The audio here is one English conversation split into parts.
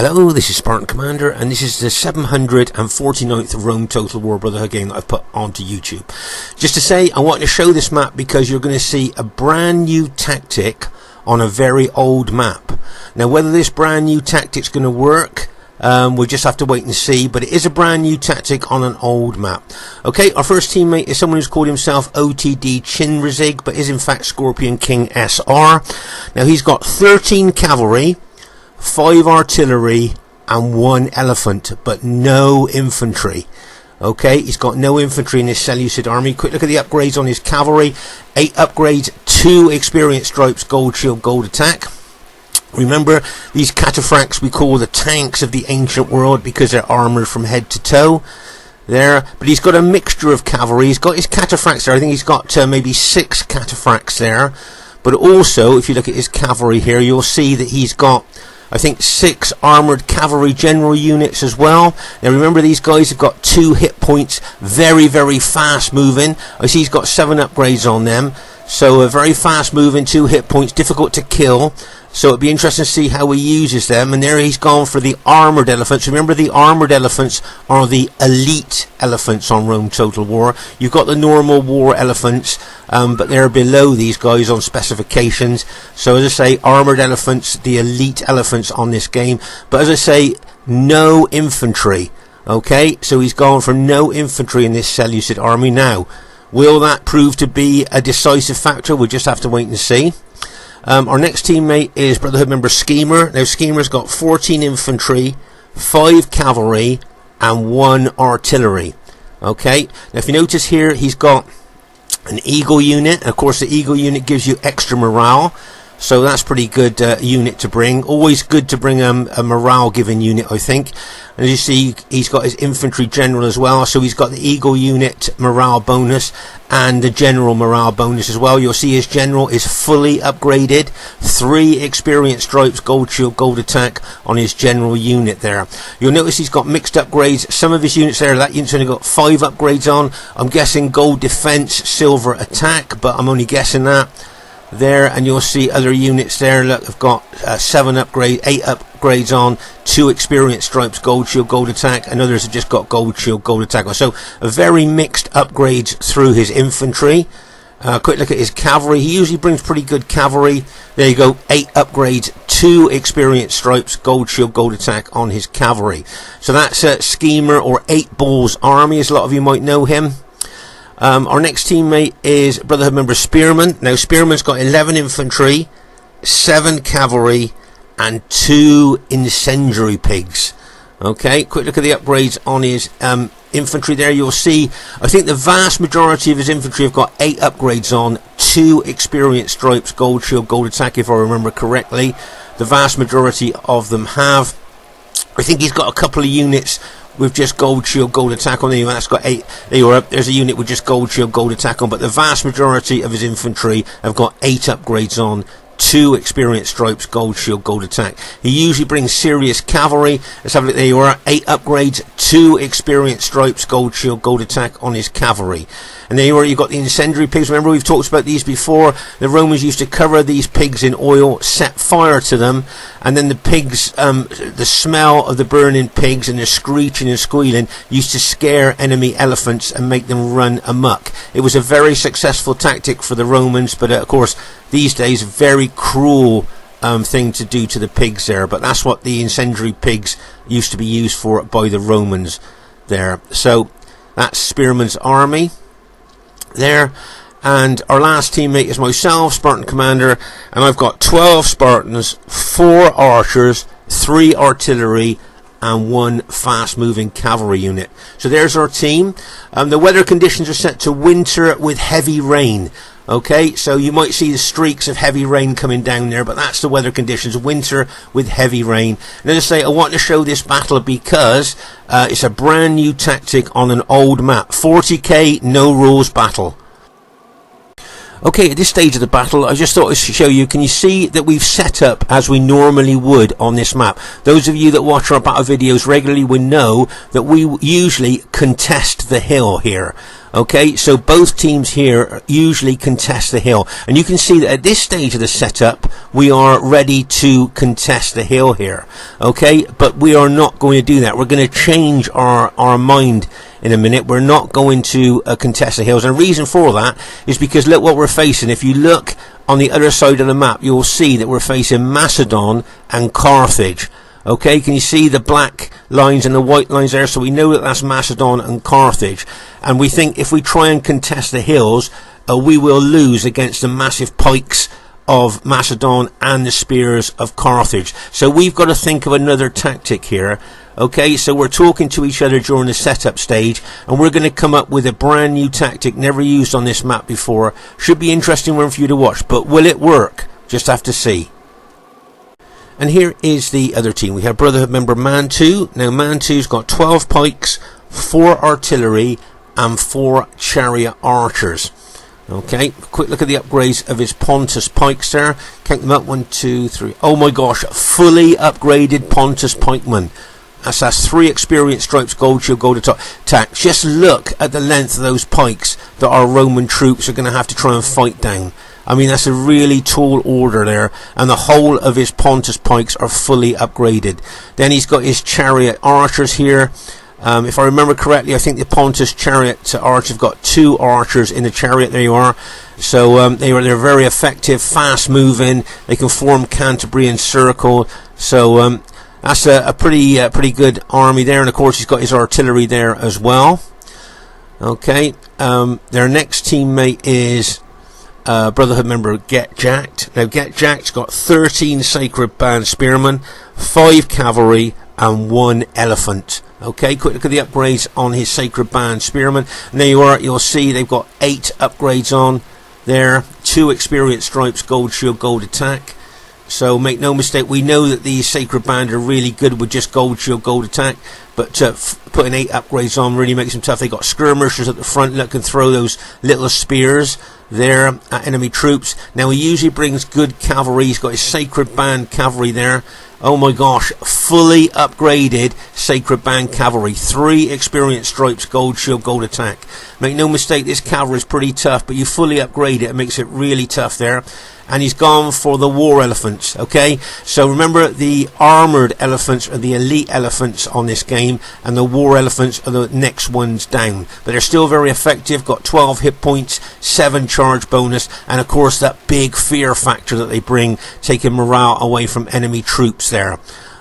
Hello, this is Spartan Commander, and this is the 749th Rome Total War Brotherhood game that I've put onto YouTube. Just to say, I want to show this map because you're going to see a brand new tactic on a very old map. Now, whether this brand new tactic's going to work, we'll just have to wait and see, but it is a brand new tactic on an old map. Okay, our first teammate is someone who's called himself OTD Chinrizig, but is in fact Scorpion King SR. Now, he's got 13 cavalry, 5 artillery and 1 elephant, but no infantry. Okay, he's got no infantry in his Seleucid army. Quick look at the upgrades on his cavalry. 8 upgrades, 2 experience stripes, gold shield, gold attack. Remember, these cataphracts we call the tanks of the ancient world because they're armoured from head to toe. There, but he's got a mixture of cavalry. He's got his cataphracts there. I think he's got maybe 6 cataphracts there. But also, if you look at his cavalry here, you'll see that he's got, I think, 6 armoured cavalry general units as well. Now remember, these guys have got 2 hit points, very, very fast moving. I see he's got 7 upgrades on them. So very fast moving, 2 hit points, difficult to kill. So it'd be interesting to see how he uses them. And there he's gone for the armoured elephants. Remember, the armoured elephants are the elite elephants on Rome Total War. You've got the normal war elephants, but they're below these guys on specifications. So as I say, armoured elephants, the elite elephants on this game. But as I say, no infantry. Okay, so he's gone for no infantry in this Seleucid army. Now, will that prove to be a decisive factor? We'll just have to wait and see. Our next teammate is Brotherhood member Schemer. Now, Schemer's got 14 infantry, 5 cavalry, and 1 artillery. Okay, now if you notice here, he's got an eagle unit. And of course, the eagle unit gives you extra morale. So that's pretty good unit to bring. Always good to bring a morale-giving unit, I think. And as you see, he's got his infantry general as well. So he's got the eagle unit morale bonus and the general morale bonus as well. You'll see his general is fully upgraded. 3 experience stripes, gold shield, gold attack on his general unit there. You'll notice he's got mixed upgrades. Some of his units there, that unit's only got 5 upgrades on. I'm guessing gold defense, silver attack, but I'm only guessing that. There, and you'll see other units there. Look, I've got 8 upgrades on, 2 experience stripes, gold shield, gold attack, and others have just got gold shield, gold attack. So a very mixed upgrades through his infantry. Quick look at his cavalry. He usually brings pretty good cavalry. There you go, 8 upgrades, 2 experience stripes, gold shield, gold attack on his cavalry. So that's Schemer, or 8 Balls Army, as a lot of you might know him. Our next teammate is Brotherhood member Spearman. Now, Spearman's got 11 infantry, 7 cavalry, and 2 incendiary pigs. Okay, quick look at the upgrades on his infantry there. You'll see, I think the vast majority of his infantry have got 8 upgrades on, 2 experience stripes, gold shield, gold attack, if I remember correctly. The vast majority of them have. I think he's got a couple of units with just gold shield, gold attack on them. That's got 8. There you are. There's a unit with just gold shield, gold attack on, but the vast majority of his infantry have got 8 upgrades on, 2 experience stripes, gold shield, gold attack. He usually brings serious cavalry. Let's have a look. There you are. 8 upgrades, 2 experience stripes, gold shield, gold attack on his cavalry. And there you are. You've got the incendiary pigs. Remember, we've talked about these before. The Romans used to cover these pigs in oil, set fire to them, and then the pigs, the smell of the burning pigs and the screeching and squealing used to scare enemy elephants and make them run amok. It was a very successful tactic for the Romans, but of course, these days, very cruel thing to do to the pigs there. But that's what the incendiary pigs used to be used for by the Romans there. So that's Spearman's army there. And our last teammate is myself, Spartan Commander, and I've got 12 Spartans, 4 archers, 3 artillery, and 1 fast-moving cavalry unit. So there's our team. The weather conditions are set to winter with heavy rain. Okay, so you might see the streaks of heavy rain coming down there, but that's the weather conditions, winter with heavy rain. And as I say, I want to show this battle because it's a brand new tactic on an old map. 40k, no rules battle. Okay, at this stage of the battle, I just thought I should show you, can you see that we've set up as we normally would on this map? Those of you that watch our battle videos regularly will know that we usually contest the hill here. Okay, so both teams here usually contest the hill, and you can see that at this stage of the setup we are ready to contest the hill here. Okay, but we are not going to do that. We're going to change our mind in a minute. We're not going to contest the hills, and the reason for that is because look what we're facing. If you look on the other side of the map, you'll see that we're facing Macedon and Carthage. Okay, can you see the black lines and the white lines there? So we know that that's Macedon and Carthage, and we think if we try and contest the hills, we will lose against the massive pikes of Macedon and the spears of Carthage. So we've got to think of another tactic here. Okay, so we're talking to each other during the setup stage, and we're going to come up with a brand new tactic never used on this map before. Should be interesting one for you to watch, but will it work? Just have to see. And here is the other team. We have Brotherhood member Man 2. Now Man 2's got 12 pikes, 4 artillery and 4 chariot archers. Okay, quick look at the upgrades of his Pontus pikes there. Count them up, 1, 2, 3. Oh my gosh, fully upgraded Pontus pikemen. That's 3 experience stripes, gold shield, gold attack. Just look at the length of those pikes that our Roman troops are going to have to try and fight down. I mean, that's a really tall order there, and the whole of his Pontus pikes are fully upgraded. Then he's got his chariot archers here. If I remember correctly, I think the Pontus chariot archers have got 2 archers in the chariot. There you are. So they're very effective, fast moving. They can form Cantabrian circle. So that's a pretty good army there. And of course, he's got his artillery there as well. Okay. Their next teammate is Brotherhood member Get Jacked. Now Get Jacked's got 13 Sacred Band Spearmen, 5 cavalry and 1 elephant. Okay, quick look at the upgrades on his Sacred Band Spearmen. And there you are, you'll see they've got 8 upgrades on there, 2 experience stripes, gold shield, gold attack. So make no mistake, we know that these Sacred Band are really good with just gold shield, gold attack, but putting 8 upgrades on really makes them tough. They got skirmishers at the front that can throw those little spears there at enemy troops. Now he usually brings good cavalry. He's got his Sacred Band cavalry there. Oh my gosh, fully upgraded Sacred Band cavalry, 3 experience stripes, gold shield, gold attack. Make no mistake, this cavalry is pretty tough, but you fully upgrade it, it makes it really tough there. And he's gone for the war elephants. Okay, so remember, the armored elephants are the elite elephants on this game, and the war elephants are the next ones down, but they're still very effective. Got 12 hit points, 7 charge bonus, and of course that big fear factor that they bring, taking morale away from enemy troops there.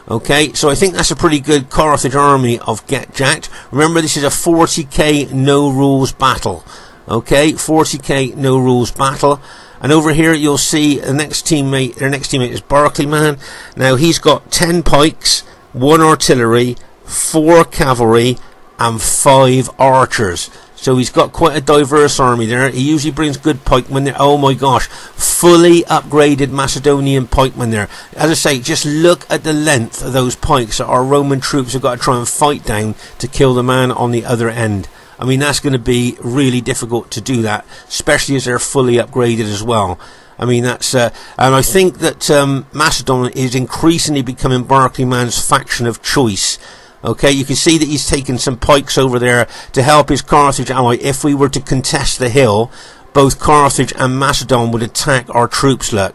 Okay, so I think that's a pretty good Carthage army of Get Jacked. Remember, this is a 40k no rules battle. Okay, 40k no rules battle. And over here you'll see the next teammate. Their next teammate is Barclayman. Now he's got 10 pikes, 1 artillery, 4 cavalry and 5 archers. So he's got quite a diverse army there. He usually brings good pikemen there. Oh my gosh, fully upgraded Macedonian pikemen there. As I say, just look at the length of those pikes that our Roman troops have got to try and fight down to kill the man on the other end. I mean, that's going to be really difficult to do that, especially as they're fully upgraded as well. I mean, that's and I think that Macedon is increasingly becoming Barclayman's faction of choice. Okay, you can see that he's taken some pikes over there to help his Carthage ally. If we were to contest the hill, both Carthage and Macedon would attack our troops. Look,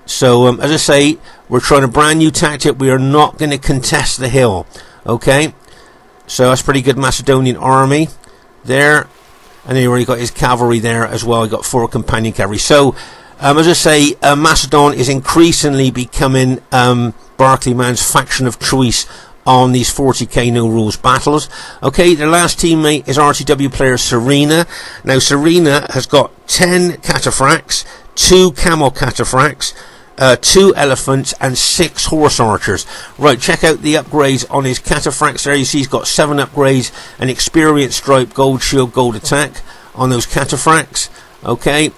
so as I say, we're trying a brand new tactic. We are not going to contest the hill. Okay, so that's pretty good Macedonian army there, and then he already got his cavalry there as well. He got 4 companion cavalry. So as I say, Macedon is increasingly becoming Barclayman's faction of choice on these 40k no rules battles. Okay, their last teammate is RTW player Serena. Now Serena has got 10 cataphracts, 2 camel cataphracts, 2 elephants and 6 horse archers. Right, check out the upgrades on his cataphracts there. You see he's got 7 upgrades, an experience stripe, gold shield, gold attack on those cataphracts. Okay,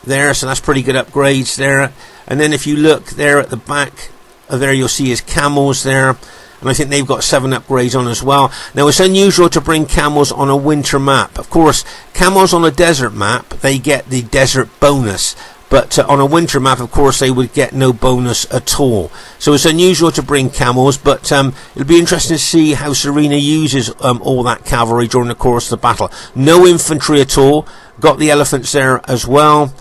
there, so that's pretty good upgrades there. And then if you look there at the back of there, you'll see his camels there, and I think they've got 7 upgrades on as well. Now it's unusual to bring camels on a winter map. Of course, camels on a desert map, they get the desert bonus. but on a winter map, of course, they would get no bonus at all. So it's unusual to bring camels, but it'll be interesting to see how Serena uses all that cavalry during the course of the battle. No infantry at all. Got the elephants there as well,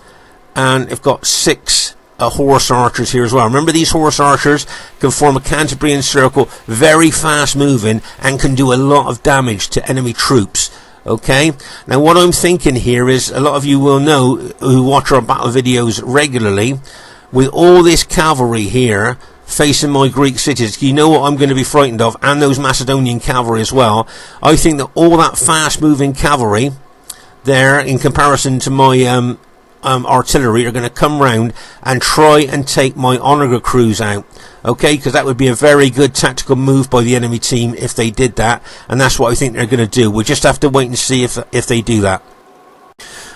and they've got 6 horse archers here as well. Remember, these horse archers can form a Cantabrian circle, very fast moving, and can do a lot of damage to enemy troops. Okay, now what I'm thinking here is, a lot of you will know who watch our battle videos regularly, with all this cavalry here facing my Greek cities, you know what I'm going to be frightened of, and those Macedonian cavalry as well. I think that all that fast moving cavalry there, in comparison to my artillery, are going to come round and try and take my onager crews out. Okay, because that would be a very good tactical move by the enemy team if they did that, and that's what I think they're going to do. We'll just have to wait and see if they do that.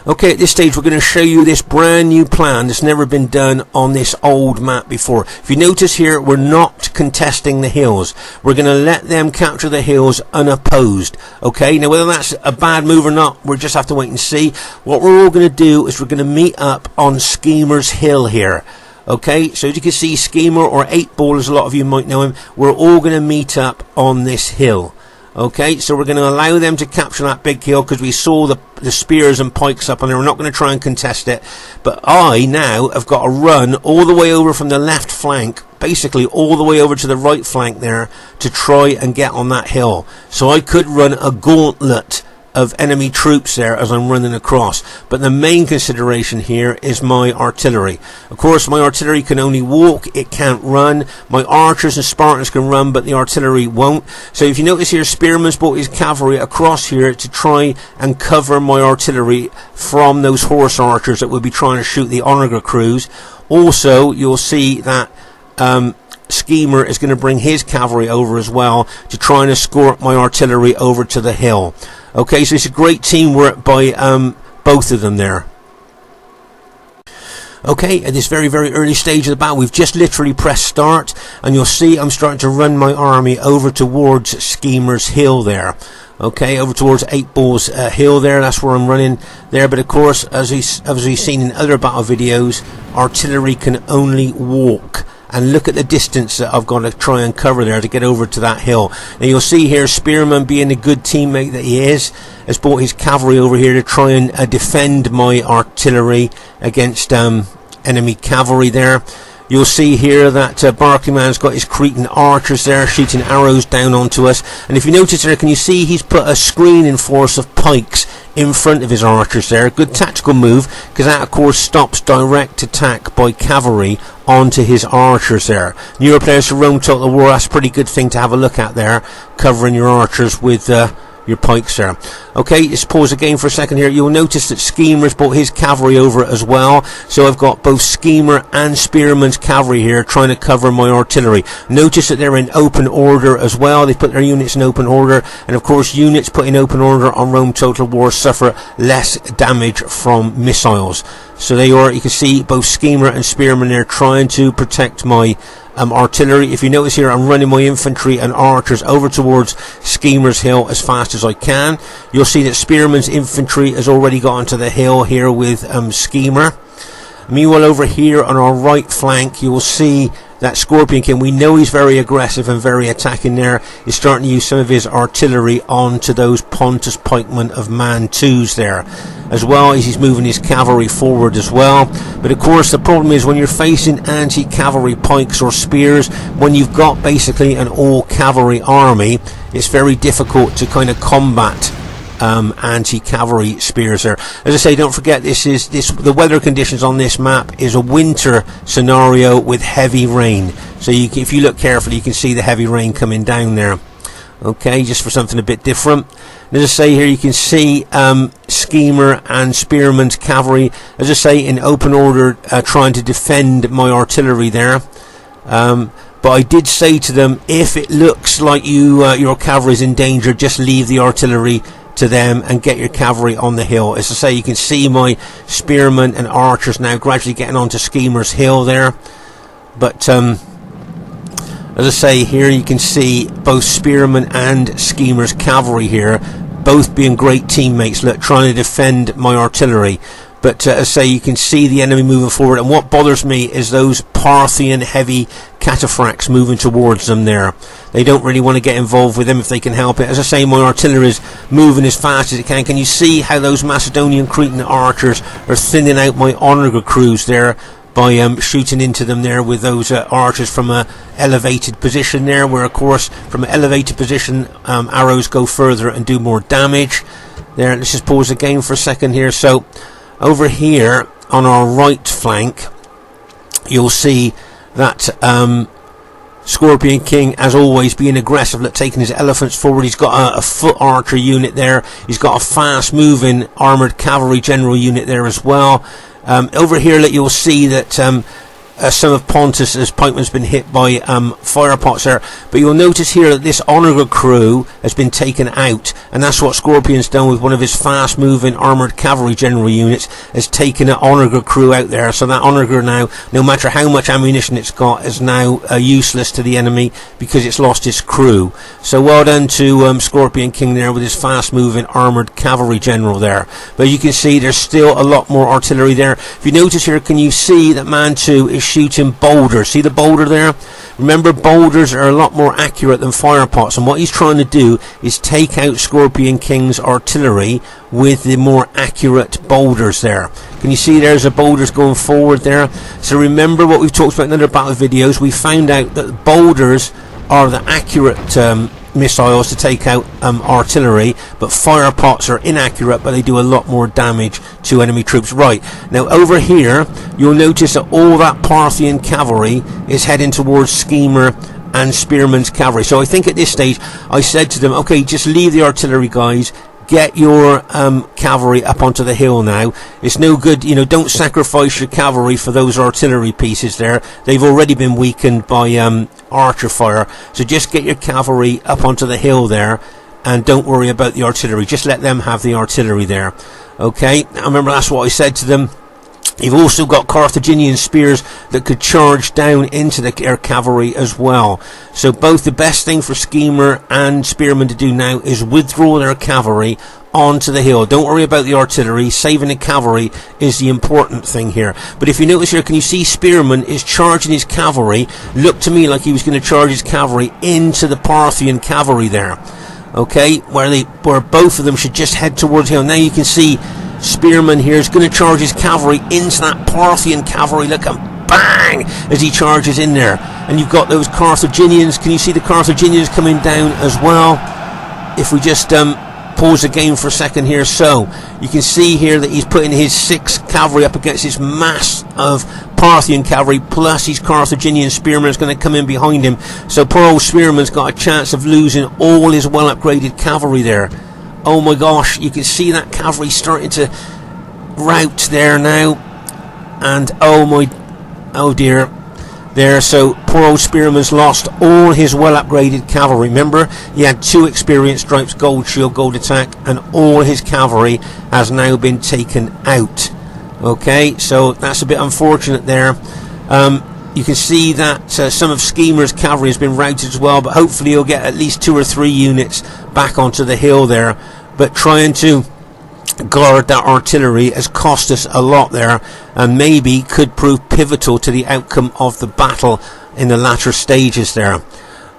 Okay, at this stage we're going to show you this brand new plan that's never been done on this old map before. If you notice here, we're not contesting the hills. We're going to let them capture the hills unopposed. Okay, now whether that's a bad move or not, we'll just have to wait and see. What we're all going to do is we're going to meet up on Schemer's Hill here. Okay, so as you can see, Schemer, or 8 Ball as a lot of you might know him, we're all going to meet up on this hill. Okay, so we're going to allow them to capture that big hill because we saw the spears and pikes up on there. We're not going to try and contest it. But I now have got to run all the way over from the left flank, basically all the way over to the right flank there, to try and get on that hill. So I could run a gauntlet of enemy troops there as I'm running across, but the main consideration here is my artillery. Of course, my artillery can only walk, it can't run. My archers and Spartans can run, but the artillery won't. So if you notice here, Spearman's brought his cavalry across here to try and cover my artillery from those horse archers that will be trying to shoot the onager crews. Also, you'll see that Schemer is going to bring his cavalry over as well to try and escort my artillery over to the hill. Okay, so it's a great teamwork by both of them there. Okay, at this very, very early stage of the battle, we've just literally pressed start, and you'll see I'm starting to run my army over towards Schemer's Hill there. Okay, over towards 8 Ball's hill there, that's where I'm running there. But of course, as we've seen in other battle videos, artillery can only walk. And look at the distance that I've got to try and cover there to get over to that hill. Now you'll see here, Spearman, being the good teammate that he is, has brought his cavalry over here to try and defend my artillery against enemy cavalry there. You'll see here that Barclayman's got his Cretan archers there shooting arrows down onto us. And if you notice there, can you see he's put a screening force of pikes in front of his archers there. Good tactical move, because that of course stops direct attack by cavalry onto his archers there. Newer players to Rome Total War, that's a pretty good thing to have a look at there, covering your archers with your pikes there. Okay, let's pause again for a second here. You'll notice that Schemer's brought his cavalry over as well, so I've got both Schemer and Spearman's cavalry here trying to cover my artillery. Notice that they're in open order as well. They put their units in open order, and of course units put in open order on Rome Total War suffer less damage from missiles. So they are, you can see both Schemer and Spearman there trying to protect my artillery. If you notice here, I'm running my infantry and archers over towards Schemer's Hill as fast as I can. You'll see that Spearman's infantry has already got onto the hill here with Schemer. Meanwhile, over here on our right flank, you will see that Scorpion King, we know he's very aggressive and very attacking there, is starting to use some of his artillery onto those Pontus pikemen of Man 2s there, as well as he's moving his cavalry forward as well. But of course the problem is when you're facing anti-cavalry pikes or spears, when you've got basically an all-cavalry army, it's very difficult to kind of combat anti-cavalry spears there. As I say, don't forget the weather conditions on this map is a winter scenario with heavy rain. So if you look carefully, you can see the heavy rain coming down there. Okay, just for something a bit different. And as I say here, you can see Schemer and Spearman's cavalry, as I say, in open order, trying to defend my artillery there. But I did say to them, if it looks like your cavalry is in danger, just leave the artillery to them and get your cavalry on the hill. As I say, you can see my spearmen and archers now gradually getting onto Schemer's Hill there. But as I say here, you can see both Spearman and Schemer's cavalry here, both being great teammates, look, trying to defend my artillery. But as I say, you can see the enemy moving forward, and what bothers me is those Parthian heavy cataphracts moving towards them there. They don't really want to get involved with them if they can help it. As I say, my artillery is moving as fast as it can. Can you see how those Macedonian Cretan archers are thinning out my onager crews there by shooting into them there with those archers from a elevated position there, where of course from an elevated position arrows go further and do more damage. There, let's just pause the game for a second here. So over here on our right flank, you'll see that Scorpion King, as always, being aggressive, taking his elephants forward. He's got a foot archer unit there. He's got a fast moving armoured cavalry general unit there as well. Over here you'll see that some of Pontus's pikeman's been hit by fire pots there, but you'll notice here that this onager crew has been taken out, and that's what Scorpion's done with one of his fast moving armoured cavalry general units, has taken an onager crew out there. So that onager now, no matter how much ammunition it's got, is now useless to the enemy because it's lost its crew. So well done to Scorpion King there with his fast moving armoured cavalry general there. But you can see there's still a lot more artillery there. If you notice here, can you see that man 2 is shooting boulders? See the boulder there? Remember, boulders are a lot more accurate than fire pots, and what he's trying to do is take out Scorpion King's artillery with the more accurate boulders there. Can you see there's the boulders going forward there? So remember what we've talked about in other battle videos. We found out that boulders are the accurate missiles to take out artillery, but fire pots are inaccurate, but they do a lot more damage to enemy troops. Right, now over here you'll notice that all that Parthian cavalry is heading towards Schemer and Spearman's cavalry. So I think at this stage I said to them, okay, just leave the artillery, guys, get your cavalry up onto the hill now. It's no good, you know, don't sacrifice your cavalry for those artillery pieces there. They've already been weakened by archer fire. So just get your cavalry up onto the hill there, and don't worry about the artillery. Just let them have the artillery there. Okay, I remember that's what I said to them. You've also got Carthaginian spears that could charge down into the air cavalry as well. So both the best thing for Schemer and Spearman to do now is withdraw their cavalry onto the hill. Don't worry about the artillery. Saving the cavalry is the important thing here. But if you notice here, can you see Spearman is charging his cavalry? Looked to me like he was going to charge his cavalry into the Parthian cavalry there. Okay, where both of them should just head towards the hill. Now you can see Spearman here is going to charge his cavalry into that Parthian cavalry. Look, and bang, as he charges in there. And you've got those Carthaginians. Can you see the Carthaginians coming down as well? If we just pause the game for a second here. So you can see here that he's putting his 6 cavalry up against this mass of Parthian cavalry, plus his Carthaginian spearman is going to come in behind him. So poor old Spearman's got a chance of losing all his well upgraded cavalry there. Oh my gosh, you can see that cavalry starting to rout there now, and oh dear there. So poor old Spearman's lost all his well upgraded cavalry. Remember, he had 2 experience stripes, gold shield, gold attack, and all his cavalry has now been taken out. Okay, so that's a bit unfortunate there. You can see that some of Schemer's cavalry has been routed as well, but hopefully he'll get at least 2 or 3 units back onto the hill there. But trying to guard that artillery has cost us a lot there, and maybe could prove pivotal to the outcome of the battle in the latter stages there.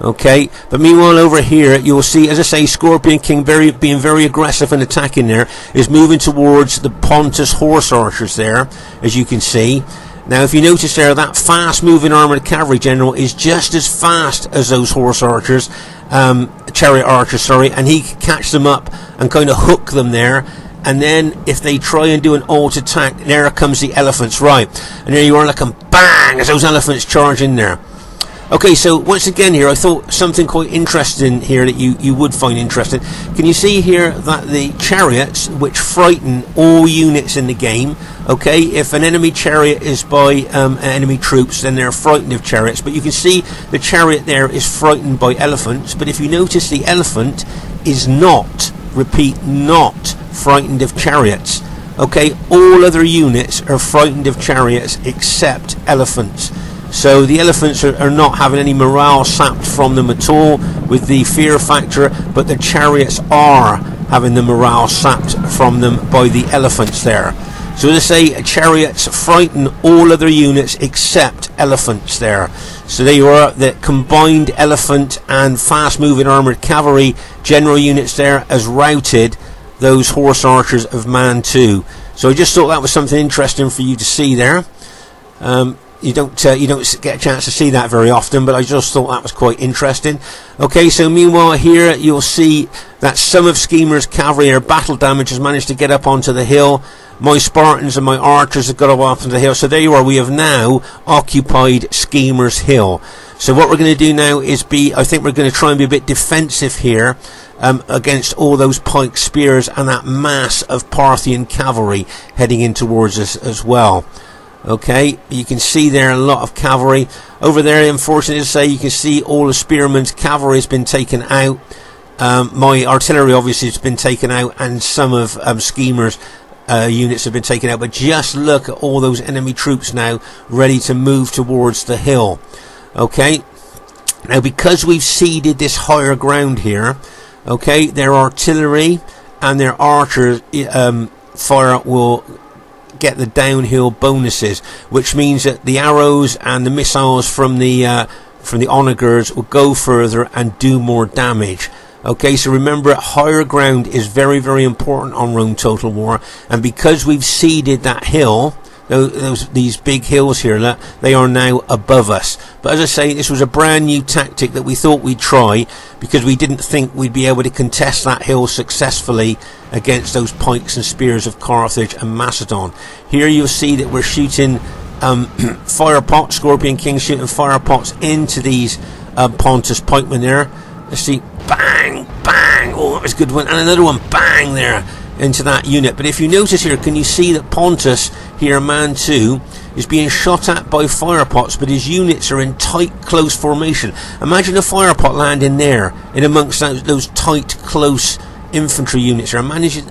Okay, but meanwhile over here you'll see, as I say, Scorpion King being very aggressive and attacking there, is moving towards the Pontus horse archers there, as you can see. Now if you notice there, that fast moving armoured cavalry general is just as fast as those horse archers, chariot archers, sorry, and he can catch them up and kind of hook them there. And then if they try and do an alt attack, there comes the elephants, right, and there you are, like a bang, as those elephants charge in there. Okay, so once again here, I thought something quite interesting here that you would find interesting. Can you see here that the chariots, which frighten all units in the game, okay, if an enemy chariot is by enemy troops, then they're frightened of chariots. But you can see the chariot there is frightened by elephants. But if you notice, the elephant is not, repeat, not frightened of chariots. Okay, all other units are frightened of chariots except elephants. So the elephants are not having any morale sapped from them at all with the fear factor, but the chariots are having the morale sapped from them by the elephants there. So as I say, chariots frighten all other units except elephants there. So they were the combined elephant and fast moving armoured cavalry general units there as routed those horse archers of Man 2. So I just thought that was something interesting for you to see there. You don't get a chance to see that very often, but I just thought that was quite interesting. Okay, so meanwhile here you'll see that some of Schemer's cavalry or battle damage has managed to get up onto the hill. My Spartans and my archers have got up onto the hill. So there you are, we have now occupied Schemer's hill. So what we're going to do now is I think we're going to try and be a bit defensive here against all those pike spears and that mass of Parthian cavalry heading in towards us as well. Okay, you can see there a lot of cavalry over there. Unfortunately to say, you can see all the spearmen's cavalry has been taken out. My artillery obviously has been taken out, and some of Schemer's units have been taken out. But just look at all those enemy troops now ready to move towards the hill. Okay, now because we've ceded this higher ground here, okay, their artillery and their archers fire will get the downhill bonuses, which means that the arrows and the missiles from the onagers will go further and do more damage. Okay, so remember, higher ground is very, very important on Rome Total War, and because we've ceded that hill, these big hills here, they are now above us. But as I say, this was a brand new tactic that we thought we'd try, because we didn't think we'd be able to contest that hill successfully against those pikes and spears of Carthage and Macedon. Here you'll see that we're shooting fire pots, Scorpion King shooting fire pots into these Pontus pikemen there. Let's see, bang, bang, oh, that was a good one, and another one, bang, there into that unit. But if you notice here, can you see that Pontus here, Man 2, is being shot at by fire pots, but his units are in tight, close formation. Imagine a fire pot landing there in amongst those tight, close infantry units. Or imagine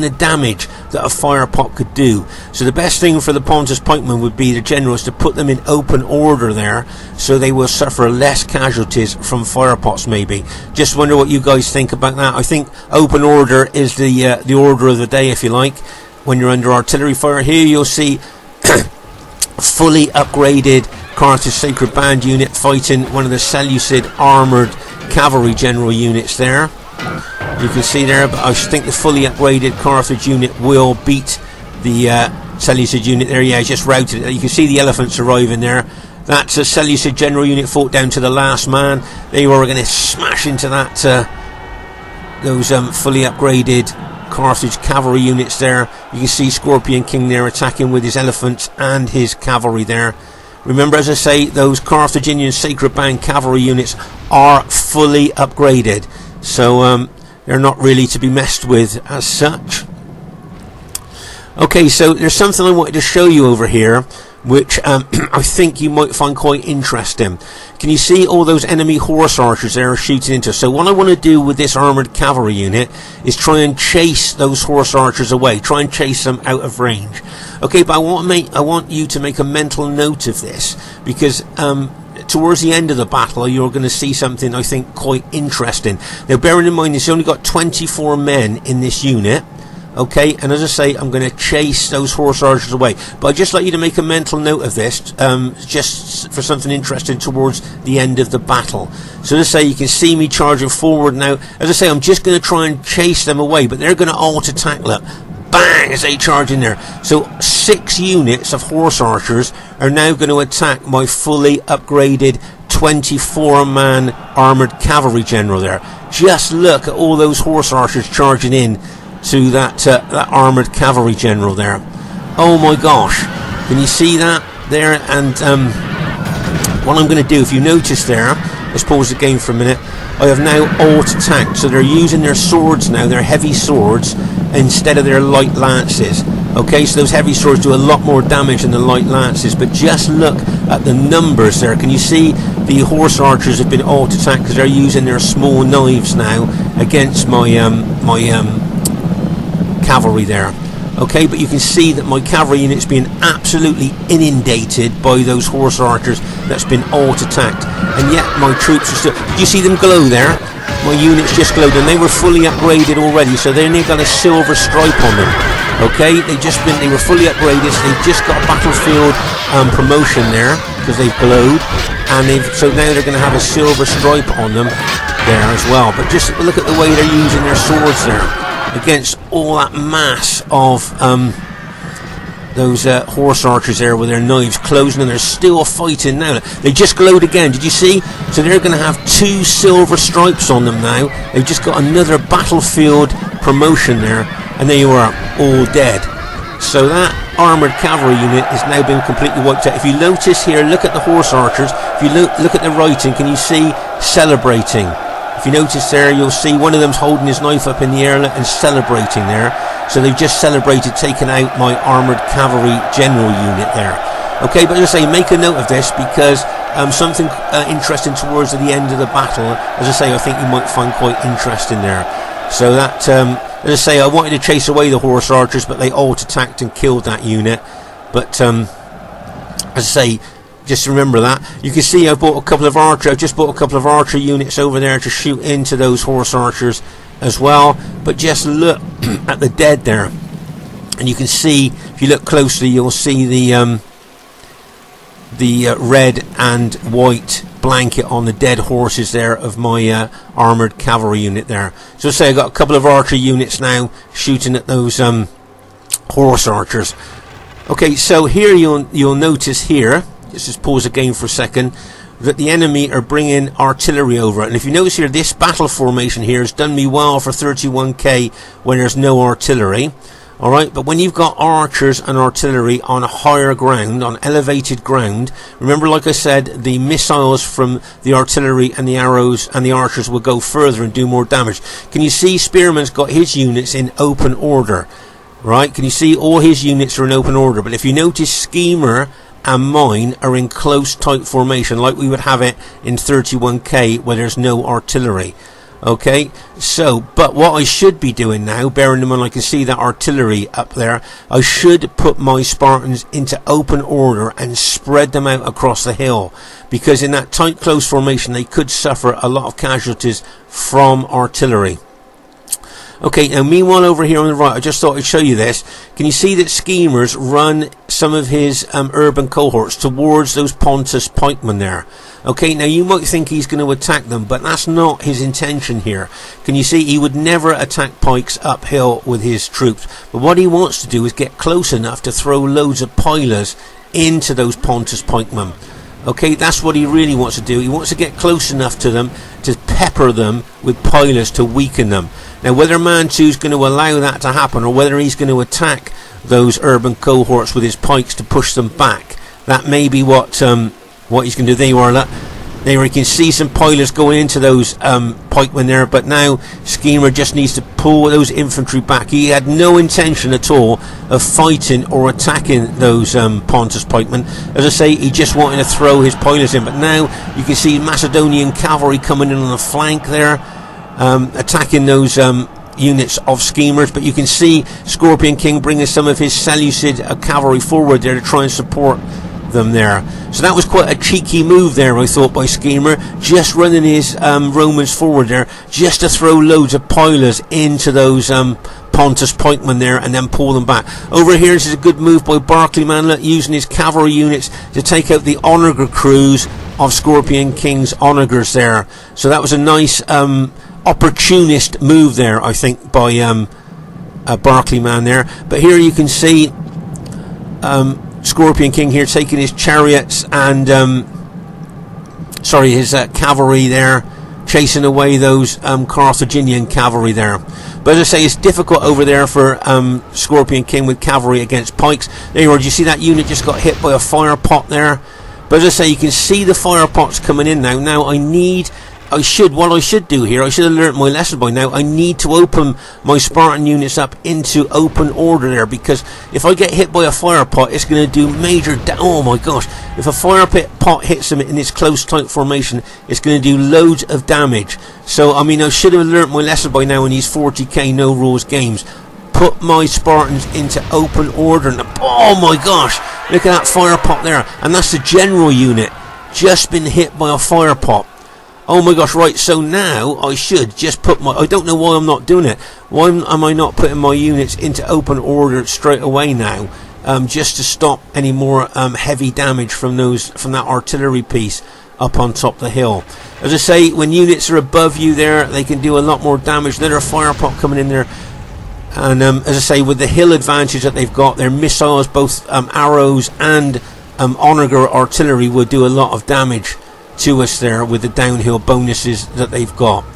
the damage that a fire pot could do. So the best thing for the Pontus pikemen would be the generals to put them in open order there, so they will suffer less casualties from fire pots. Maybe. Just wonder what you guys think about that. I think open order is the order of the day, if you like, when you're under artillery fire. Here you'll see fully upgraded Carthage Sacred Band unit fighting one of the Seleucid armoured cavalry general units there. You can see there, but I think the fully upgraded Carthage unit will beat the Seleucid unit there. Yeah, it's just routed. You can see the elephants arriving there. That's a Seleucid general unit fought down to the last man. They were going to smash into that those fully upgraded Carthage cavalry units there. You can see Scorpion King there attacking with his elephants and his cavalry there. Remember, as I say, those Carthaginian Sacred Band cavalry units are fully upgraded, so they're not really to be messed with as such. Okay, so there's something I wanted to show you over here, which I think you might find quite interesting. Can you see all those enemy horse archers there are shooting into? So what I want to do with this armoured cavalry unit is try and chase those horse archers away, try and chase them out of range. Okay, but I want you to make a mental note of this, because towards the end of the battle you're going to see something I think quite interesting. Now, bearing in mind, it's only got 24 men in this unit. Okay, and as I say, I'm going to chase those horse archers away. But I'd just like you to make a mental note of this, just for something interesting towards the end of the battle. So as I say, you can see me charging forward now. As I say, I'm just going to try and chase them away, but they're going to alt attack. Look, bang, as they charge in there. So 6 units of horse archers are now going to attack my fully upgraded 24-man armoured cavalry general there. Just look at all those horse archers charging in to that armoured cavalry general there. Oh my gosh, can you see that there? And what I'm going to do, if you notice there, let's pause the game for a minute, I have now alt attacked, so they're using their swords now, their heavy swords, instead of their light lances. Okay, so those heavy swords do a lot more damage than the light lances, but just look at the numbers there. Can you see the horse archers have been alt attacked because they're using their small knives now against my cavalry there. Okay, but you can see that my cavalry unit's being absolutely inundated by those horse archers that's been alt attacked, and yet my troops are still. Did you see them glow there? My units just glowed, and they were fully upgraded already, so they only got a silver stripe on them. Okay, they were fully upgraded. So they've just got a battlefield promotion there because they've glowed, and so now they're going to have a silver stripe on them there as well. But just look at the way they're using their swords there against all that mass of those horse archers there with their knives closing, and they're still fighting now. They just glowed again, did you see? So they're going to have 2 silver stripes on them now. They've just got another battlefield promotion there, and there you are, all dead. So that armoured cavalry unit has now been completely wiped out. If you notice here, look at the horse archers. If you look at the writing, can you see celebrating? If you notice there, you'll see one of them's holding his knife up in the air and celebrating there. So they've just celebrated taking out my armoured cavalry general unit there. Okay, but as I say, make a note of this because something interesting towards the end of the battle, as I say, I think you might find quite interesting there. So that, as I say, I wanted to chase away the horse archers, but they all attacked and killed that unit. But as I say, just remember that. You can see I've just bought a couple of archer units over there to shoot into those horse archers as well. But just look at the dead there, and you can see, if you look closely, you'll see the red and white blanket on the dead horses there of my armoured cavalry unit there. So say I got a couple of archer units now shooting at those horse archers. Okay, so here you'll notice here, just pause the game for a second, that the enemy are bringing artillery over. And if you notice here, this battle formation here has done me well for 31k when there's no artillery. Alright, but when you've got archers and artillery on higher ground, on elevated ground, remember, like I said, the missiles from the artillery and the arrows and the archers will go further and do more damage. Can you see Spearman's got his units in open order? Right, can you see all his units are in open order? But if you notice, Schemer and mine are in close tight formation like we would have it in 31k where there's no artillery. Okay, so but what I should be doing now, bearing in mind I can see that artillery up there, I should put my Spartans into open order and spread them out across the hill, because in that tight close formation they could suffer a lot of casualties from artillery. Okay, now meanwhile over here on the right, I just thought I'd show you this. Can you see that Schemer's run some of his urban cohorts towards those Pontus pikemen there? Okay, now you might think he's going to attack them, but that's not his intention here. Can you see he would never attack pikes uphill with his troops, but what he wants to do is get close enough to throw loads of pilers into those Pontus pikemen. Okay, that's what he really wants to do. He wants to get close enough to them to pepper them with pilers to weaken them. Now, whether Man 2 is going to allow that to happen, or whether he's going to attack those urban cohorts with his pikes to push them back, that may be what he's going to do. There you are. There you can see some pilers going into those pikemen there, but now Schemer just needs to pull those infantry back. He had no intention at all of fighting or attacking those Pontus pikemen. As I say, he just wanted to throw his pilers in, but now you can see Macedonian cavalry coming in on the flank there, attacking those units of Schemers. But you can see Scorpion King bringing some of his Seleucid cavalry forward there to try and support them there. So that was quite a cheeky move there, I thought, by Schemer, just running his Romans forward there, just to throw loads of pilers into those Pontus pikemen there and then pull them back. Over here, this is a good move by Barclayman, using his cavalry units to take out the onager crews of Scorpion King's onagers there. So that was a nice opportunist move there, I think, by Barclayman there. But here you can see Scorpion King here taking his chariots and his cavalry there, chasing away those Carthaginian cavalry there. But as I say, it's difficult over there for Scorpion King with cavalry against pikes. There you are. Do you see that unit just got hit by a fire pot there? But as I say, you can see the fire pots coming in now. Now what I should do here, I should have learnt my lesson by now. I need to open my Spartan units up into open order there, because if I get hit by a fire pot, it's going to do major oh my gosh, if a fire pot hits them in its close tight formation, it's going to do loads of damage. So I mean, I should have learnt my lesson by now in these 40k no rules games. Put my Spartans into open order, and oh my gosh, look at that fire pot there, and that's the general unit just been hit by a fire pot. Oh my gosh, right, so now I should just put my... I don't know why I'm not doing it. Why am I not putting my units into open order straight away now? Just to stop any more heavy damage from that artillery piece up on top of the hill. As I say, when units are above you there, they can do a lot more damage. Then a fire pot coming in there. And as I say, with the hill advantage that they've got, their missiles, both arrows and onager artillery, would do a lot of damage to us there with the downhill bonuses that they've got.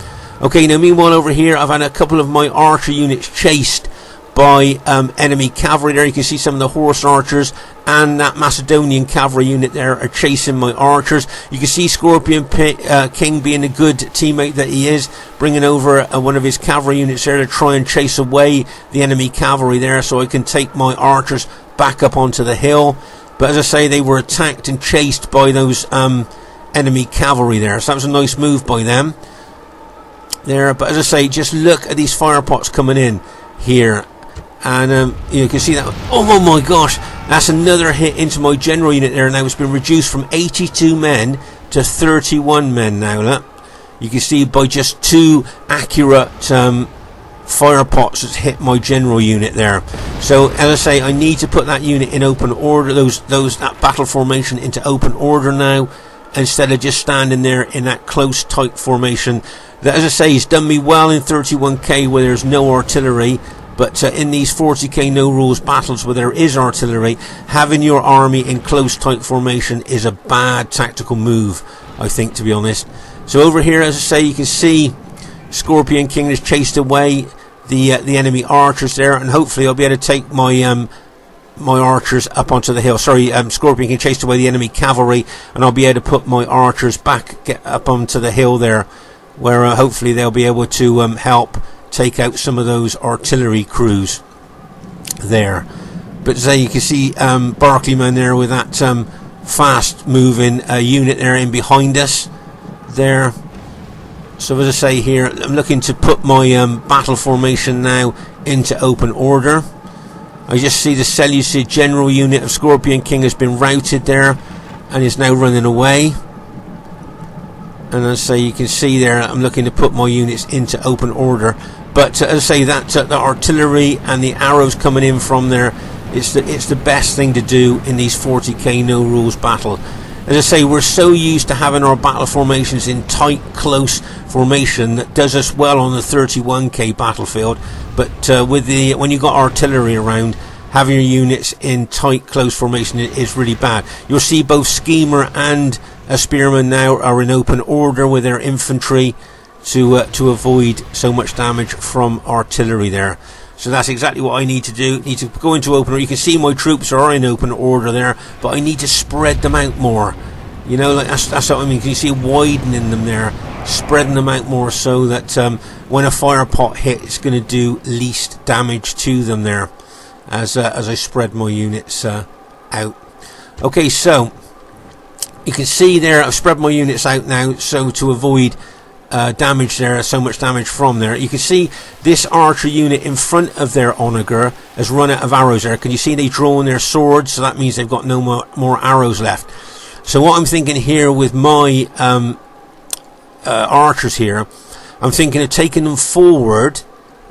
Okay, now meanwhile over here, I've had a couple of my archer units chased by enemy cavalry there. You can see some of the horse archers and that Macedonian cavalry unit there are chasing my archers. You can see Scorpion King, being a good teammate that he is, bringing over one of his cavalry units there to try and chase away the enemy cavalry there, so I can take my archers back up onto the hill. But as I say, they were attacked and chased by those enemy cavalry there, so that was a nice move by them there. But as I say, just look at these fire pots coming in here. And you can see that. Oh my gosh, that's another hit into my general unit there. Now it's been reduced from 82 men to 31 men now. Look, you can see by just 2 accurate fire pots that's hit my general unit there. So as I say, I need to put that unit in open order, that battle formation into open order now, instead of just standing there in that close tight formation. That, as I say, has done me well in 31k where there's no artillery. But in these 40k no rules battles where there is artillery, having your army in close tight formation is a bad tactical move, I think, to be honest. So over here, as I say, you can see Scorpion King has chased away the enemy archers there, and hopefully I'll be able to take my my archers up onto the hill. Sorry, Scorpion King chased away the enemy cavalry, and I'll be able to put my archers get up onto the hill there, where hopefully they'll be able to help take out some of those artillery crews there. But as you can see, Barclayman there with that fast moving unit there in behind us there. So as I say here, I'm looking to put my battle formation now into open order. I just see the Seleucid general unit of Scorpion King has been routed there and is now running away. And as I say, you can see there, I'm looking to put my units into open order. But as I say, that the artillery and the arrows coming in from there, it's the best thing to do in these 40k no rules battle. As I say, we're so used to having our battle formations in tight, close formation that does us well on the 31k battlefield. But when you got artillery around, having your units in tight, close formation is really bad. You'll see both Schemer and a Spearman now are in open order with their infantry to avoid so much damage from artillery there. So that's exactly what I need to do. Need to go into open order. You can see my troops are in open order there, but I need to spread them out more. You know, like that's what I mean. Can you see widening them there, spreading them out more, so that when a fire pot hit, it's going to do least damage to them there, as I spread my units out. Okay, so you can see there, I've spread my units out now, so to avoid damage there, so much damage from there. You can see this archer unit in front of their onager has run out of arrows there. Can you see they drawn their swords? So that means they've got no more arrows left. So what I'm thinking here with my archers here, I'm thinking of taking them forward,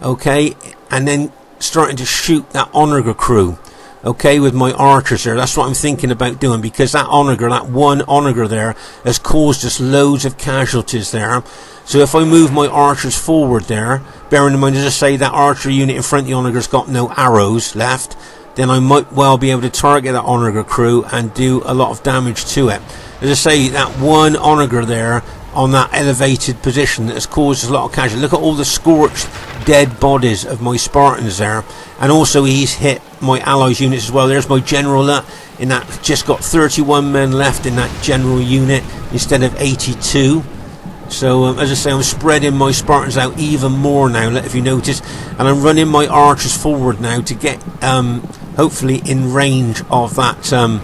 okay, and then starting to shoot that onager crew, okay, with my archers there. That's what I'm thinking about doing, because that onager, that one onager there, has caused us loads of casualties there. So if I move my archers forward there, bearing in mind, as I say, that archer unit in front of the onager's got no arrows left, then I might well be able to target that onager crew and do a lot of damage to it. As I say, that one onager there on that elevated position that has caused a lot of casualties. Look at all the scorched dead bodies of my Spartans there, and also he's hit my allies units as well. There's my general in that, just got 31 men left in that general unit instead of 82. So as I say, I'm spreading my Spartans out even more now, if you notice, and I'm running my archers forward now to get hopefully in range of that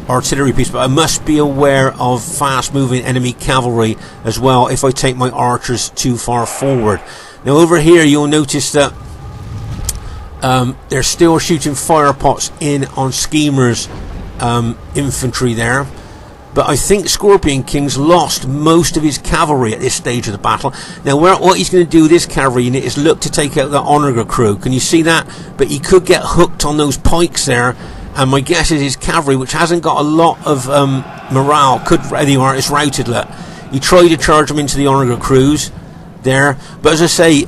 artillery piece. But I must be aware of fast moving enemy cavalry as well if I take my archers too far forward. Now over here you'll notice that they're still shooting fire pots in on Schemer's infantry there. but I think Scorpion King's lost most of his cavalry at this stage of the battle. Now what he's going to do with this cavalry unit is look to take out the Onager crew. Can you see that? But he could get hooked on those pikes there, and my guess is his cavalry, which hasn't got a lot of morale, could anyway, it's routed. Look, he tried to charge them into the Onager crews there, but as I say,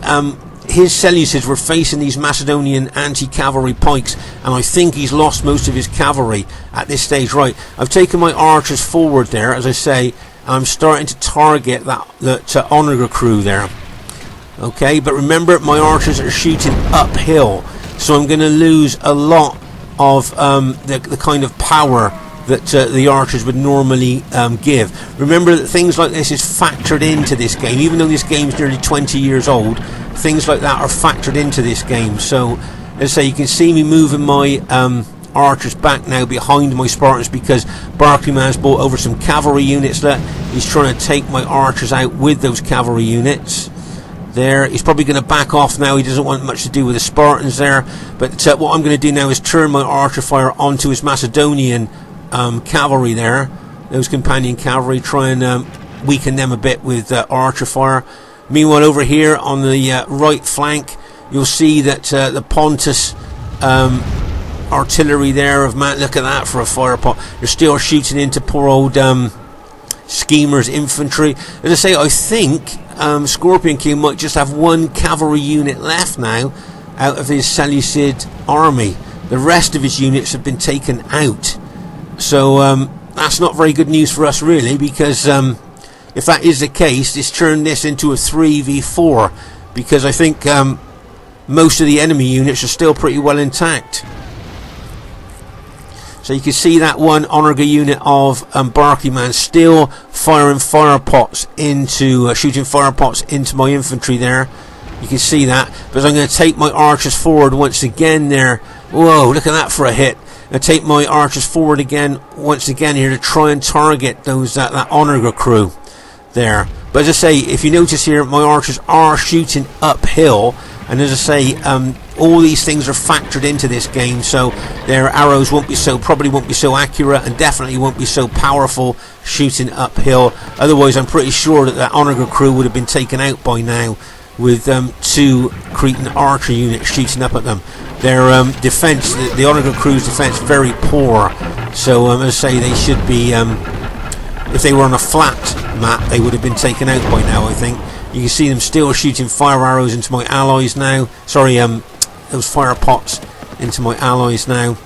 his Seleucids were facing these Macedonian anti-cavalry pikes, and I think he's lost most of his cavalry at this stage. Right, I've taken my archers forward there, as I say, and I'm starting to target that Onager crew there. Okay, but remember, my archers are shooting uphill, so I'm going to lose a lot of the kind of power that the archers would normally give. Remember that things like this is factored into this game. Even though this game's nearly 20 years old, things like that are factored into this game. So, as I say, you can see me moving my archers back now behind my Spartans, because Barclayman's brought over some cavalry units there. He's trying to take my archers out with those cavalry units. There, he's probably going to back off now. He doesn't want much to do with the Spartans there. But what I'm going to do now is turn my archer fire onto his Macedonian cavalry there, those companion cavalry, try and weaken them a bit with archer fire. Meanwhile, over here on the right flank, you'll see that the Pontus artillery there of man, look at that for a fire pot. They're still shooting into poor old Schemer's infantry. As I say, I think Scorpion King might just have one cavalry unit left now out of his Seleucid army. The rest of his units have been taken out. So that's not very good news for us, really, because if that is the case, it's turned this into a 3v4, because I think most of the enemy units are still pretty well intact. So you can see that one Onager unit of Barclayman still firing fire pots into, shooting fire pots into my infantry there. You can see that, but I'm going to take my archers forward once again there. Whoa, look at that for a hit. I take my archers forward again, once again here, to try and target those that Onager crew there. But as I say, if you notice here, my archers are shooting uphill, and as I say, all these things are factored into this game, so their arrows probably won't be so accurate, and definitely won't be so powerful shooting uphill. Otherwise, I'm pretty sure that Onager crew would have been taken out by now, with two Cretan archer units shooting up at them. Their defense, the Onager crew's defense, very poor. So as I say, they should be, if they were on a flat map, they would have been taken out by now, I think. You can see them still shooting fire arrows into my allies now. Sorry, those fire pots into my allies now,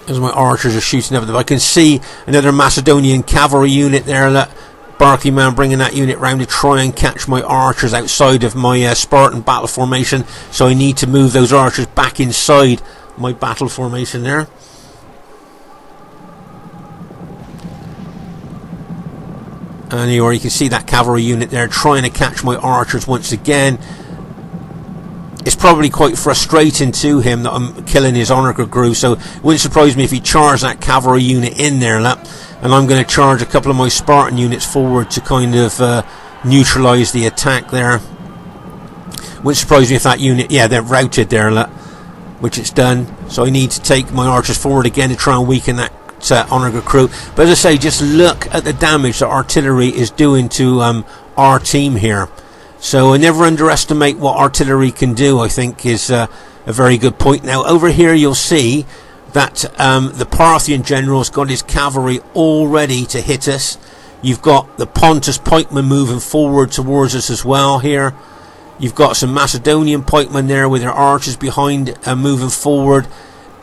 as my archers are shooting over them. I can see another Macedonian cavalry unit there. That Barclayman bringing that unit round to try and catch my archers outside of my Spartan battle formation. So I need to move those archers back inside my battle formation there. And you can see that cavalry unit there trying to catch my archers once again. It's probably quite frustrating to him that I'm killing his Onager crew, so it wouldn't surprise me if he charged that cavalry unit in there, and I'm going to charge a couple of my Spartan units forward to kind of neutralise the attack there. Wouldn't surprise me if that unit, yeah, they're routed there, which it's done. So I need to take my archers forward again to try and weaken that Onager crew. But as I say, just look at the damage that artillery is doing to our team here. So I never underestimate what artillery can do, I think, is a very good point. Now over here you'll see that the Parthian general's got his cavalry all ready to hit us. You've got the Pontus pikemen moving forward towards us as well here. You've got some Macedonian pikemen there with their archers behind moving forward,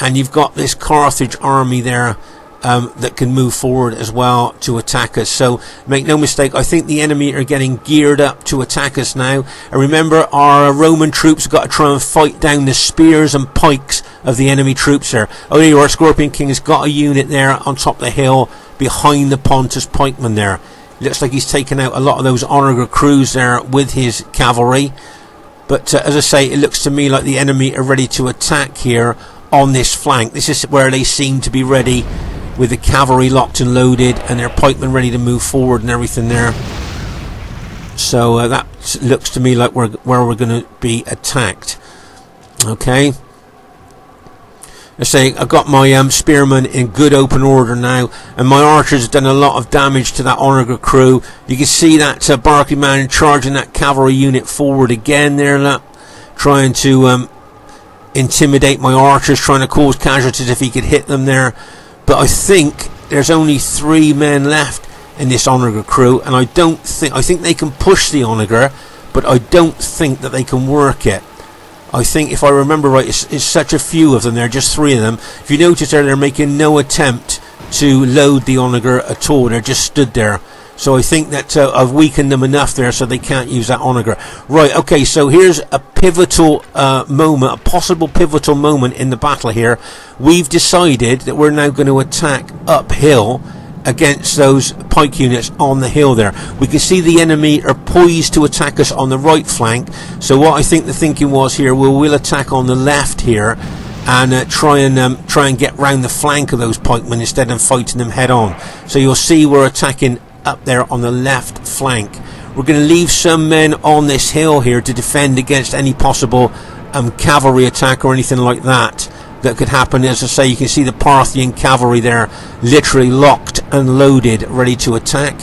and you've got this Carthage army there that can move forward as well to attack us. So make no mistake, I think the enemy are getting geared up to attack us now. And remember, our Roman troops have got to try and fight down the spears and pikes of the enemy troops there. Oh, there you are, Scorpion King has got a unit there on top of the hill behind the Pontus pikemen there. Looks like he's taken out a lot of those Onager crews there with his cavalry. But as I say, it looks to me like the enemy are ready to attack here on this flank. This is where they seem to be ready, with the cavalry locked and loaded and their pikemen ready to move forward and everything there. So that looks to me like where we're going to be attacked. Okay. I say I've got my spearmen in good open order now, and my archers have done a lot of damage to that onager crew. You can see that Barclay man charging that cavalry unit forward again there, look, trying to intimidate my archers, trying to cause casualties if he could hit them there. But I think there's only 3 men left in this onager crew, and I think they can push the onager, but I don't think that they can work it. I think, if I remember right, it's such a few of them there, just 3 of them. If you notice there, they're making no attempt to load the onager at all. They're just stood there. So I think that I've weakened them enough there so they can't use that onager. Right, okay, so here's a pivotal moment, a possible pivotal moment in the battle here. We've decided that we're now going to attack uphill against those pike units on the hill there. We can see the enemy are poised to attack us on the right flank. So what I think the thinking was here, we'll attack on the left here and try and get round the flank of those pikemen instead of fighting them head on. So you'll see we're attacking up there on the left flank. We're going to leave some men on this hill here to defend against any possible cavalry attack or anything like that could happen. As I say, you can see the Parthian cavalry there literally locked and loaded, ready to attack.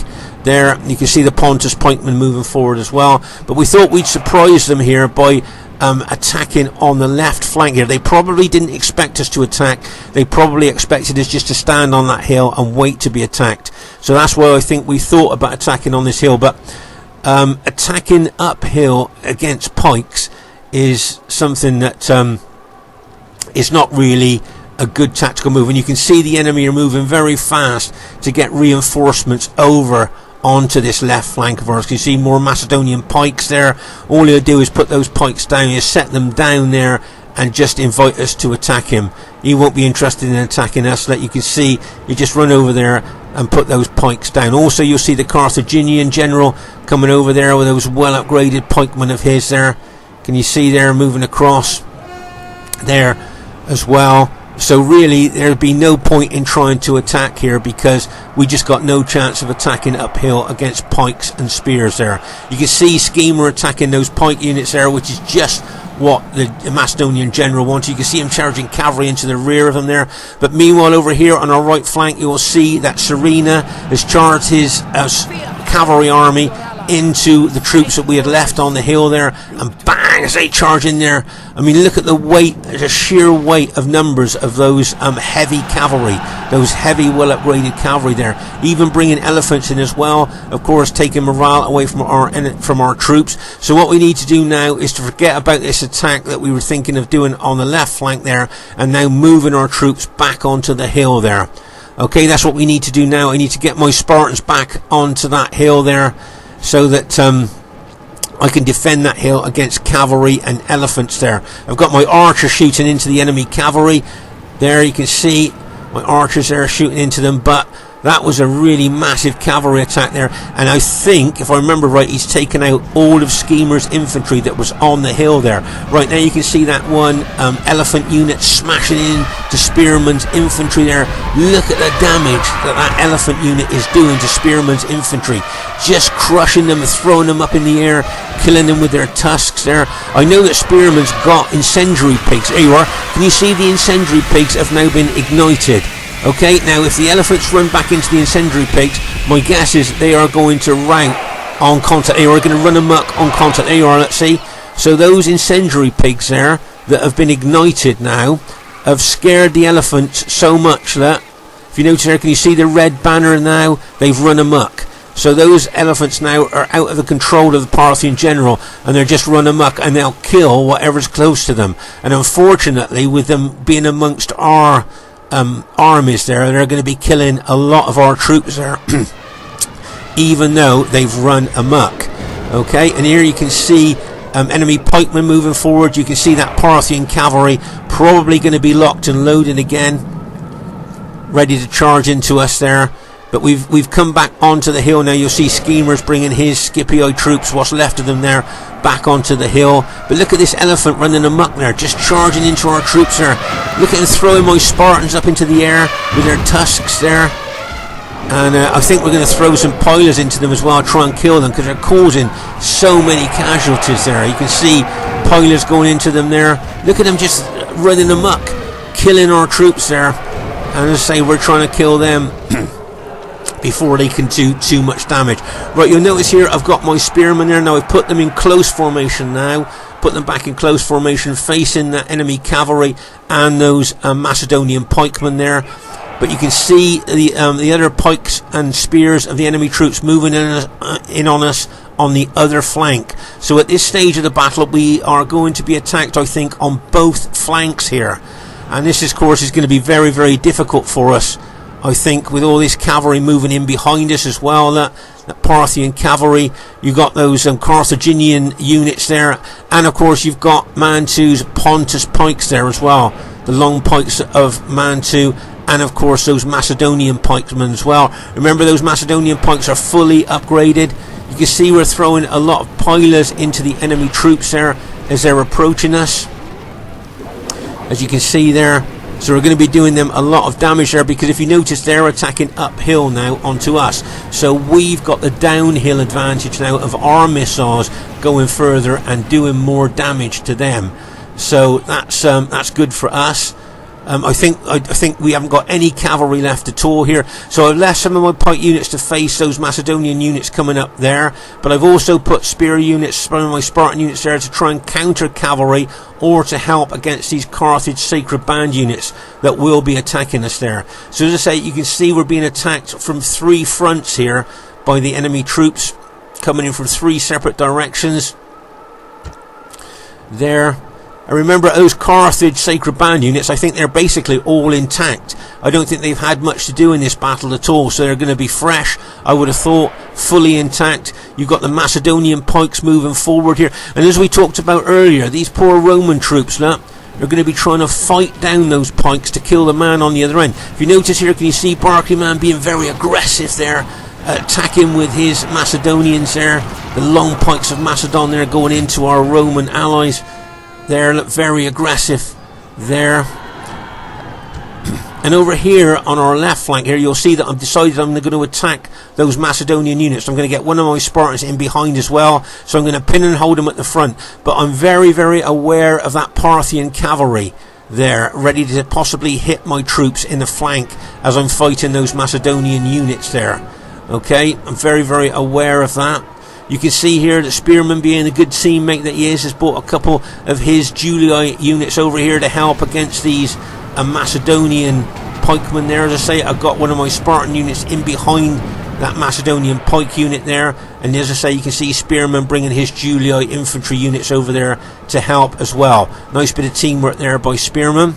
There you can see the Pontus pikemen moving forward as well, but we thought we'd surprise them here by attacking on the left flank here. They probably didn't expect us to attack. They probably expected us just to stand on that hill and wait to be attacked. So that's why I think we thought about attacking on this hill. But attacking uphill against pikes is something that is not really a good tactical move, and you can see the enemy are moving very fast to get reinforcements over onto this left flank of ours. You see more Macedonian pikes there. All he'll do is put those pikes down, he'll set them down there and just invite us to attack him. He won't be interested in attacking us. That you can see, you just run over there and put those pikes down. Also you'll see the Carthaginian general coming over there with those well upgraded pikemen of his there. Can you see there moving across there as well? So really there'd be no point in trying to attack here because we just got no chance of attacking uphill against pikes and spears there. You can see Schemer attacking those pike units there, which is just what the Macedonian general wanted. You can see him charging cavalry into the rear of them there. But meanwhile over here on our right flank you will see that Serena has charged his cavalry army into the troops that we had left on the hill there, and bang as they charge in there. I mean, look at the weight, the sheer weight of numbers of those heavy cavalry, those heavy well upgraded cavalry there, even bringing elephants in as well, of course taking morale away from our troops. So what we need to do now is to forget about this attack that we were thinking of doing on the left flank there, and now moving our troops back onto the hill there. Okay, that's what we need to do now. I need to get my Spartans back onto that hill there, so that I can defend that hill against cavalry and elephants there. I've got my archers shooting into the enemy cavalry. There you can see my archers there shooting into them, but that was a really massive cavalry attack there, and I think, if I remember right, he's taken out all of Schemer's infantry that was on the hill there. Right now you can see that one elephant unit smashing in to Spearman's infantry there. Look at the damage that elephant unit is doing to Spearman's infantry, just crushing them, throwing them up in the air, killing them with their tusks there. I know that Spearman's got incendiary pigs. There you are. Can you see the incendiary pigs have now been ignited? Okay, now if the elephants run back into the incendiary pigs, my guess is they are going to rout on contact. They are going to run amok on contact. There you are, let's see. So those incendiary pigs there that have been ignited now have scared the elephants so much that, if you notice there, can you see the red banner now? They've run amok. So those elephants now are out of the control of the Parthian general, and they're just run amok, and they'll kill whatever's close to them. And unfortunately, with them being amongst our armies there, they're going to be killing a lot of our troops there even though they've run amok. Okay, and here you can see enemy pikemen moving forward. You can see that Parthian cavalry probably going to be locked and loaded again, ready to charge into us there. But we've come back onto the hill now. You'll see Schemer's bringing his Scipii troops, what's left of them there, back onto the hill. But look at this elephant running amok there, just charging into our troops there. Look at him throwing my Spartans up into the air with their tusks there. And I think we're going to throw some pilers into them as well, try and kill them, because they're causing so many casualties there. You can see pilers going into them there. Look at them just running amok, killing our troops there, and as I say, we're trying to kill them before they can do too much damage. Right, you'll notice here I've got my spearmen there now. I've put them in close formation now, put them back in close formation facing the enemy cavalry and those Macedonian pikemen there. But you can see the other pikes and spears of the enemy troops moving in on us on the other flank. So at this stage of the battle, we are going to be attacked, I think, on both flanks here. And this, of course, is going to be very, very difficult for us, I think, with all this cavalry moving in behind us as well. That Parthian cavalry, you've got those Carthaginian units there, and of course you've got Mantu's Pontus pikes there as well, the long pikes of Mantu, and of course those Macedonian pikemen as well. Remember, those Macedonian pikes are fully upgraded. You can see we're throwing a lot of pilers into the enemy troops there as they're approaching us, as you can see there. So we're going to be doing them a lot of damage there, because if you notice, they're attacking uphill now onto us. So we've got the downhill advantage now of our missiles going further and doing more damage to them. So that's good for us. I think we haven't got any cavalry left at all here, so I've left some of my pike units to face those Macedonian units coming up there, but I've also put spear units, some of my Spartan units there to try and counter cavalry or to help against these Carthage Sacred Band units that will be attacking us there. So as I say, you can see we're being attacked from 3 fronts here by the enemy troops, coming in from 3 separate directions there. And remember, those Carthage Sacred Band units, I think they're basically all intact. I don't think they've had much to do in this battle at all, so they're going to be fresh, I would have thought, fully intact. You've got the Macedonian pikes moving forward here, and as we talked about earlier, these poor Roman troops, look, they're going to be trying to fight down those pikes to kill the man on the other end. If you notice here, can you see Barclayman being very aggressive there, attacking with his Macedonians there, the long pikes of Macedon there going into our Roman allies. There, look, very aggressive there. And over here on our left flank here, you'll see that I've decided I'm going to attack those Macedonian units. I'm going to get one of my Spartans in behind as well, so I'm going to pin and hold them at the front. But I'm very, very aware of that Parthian cavalry there, ready to possibly hit my troops in the flank as I'm fighting those Macedonian units there. Okay, I'm very, very aware of that. You can see here that Spearman, being a good teammate that he is, has brought a couple of his Julii units over here to help against these Macedonian pikemen there. As I say, I've got one of my Spartan units in behind that Macedonian pike unit there, and as I say, you can see Spearman bringing his Julii infantry units over there to help as well. Nice bit of teamwork there by Spearman.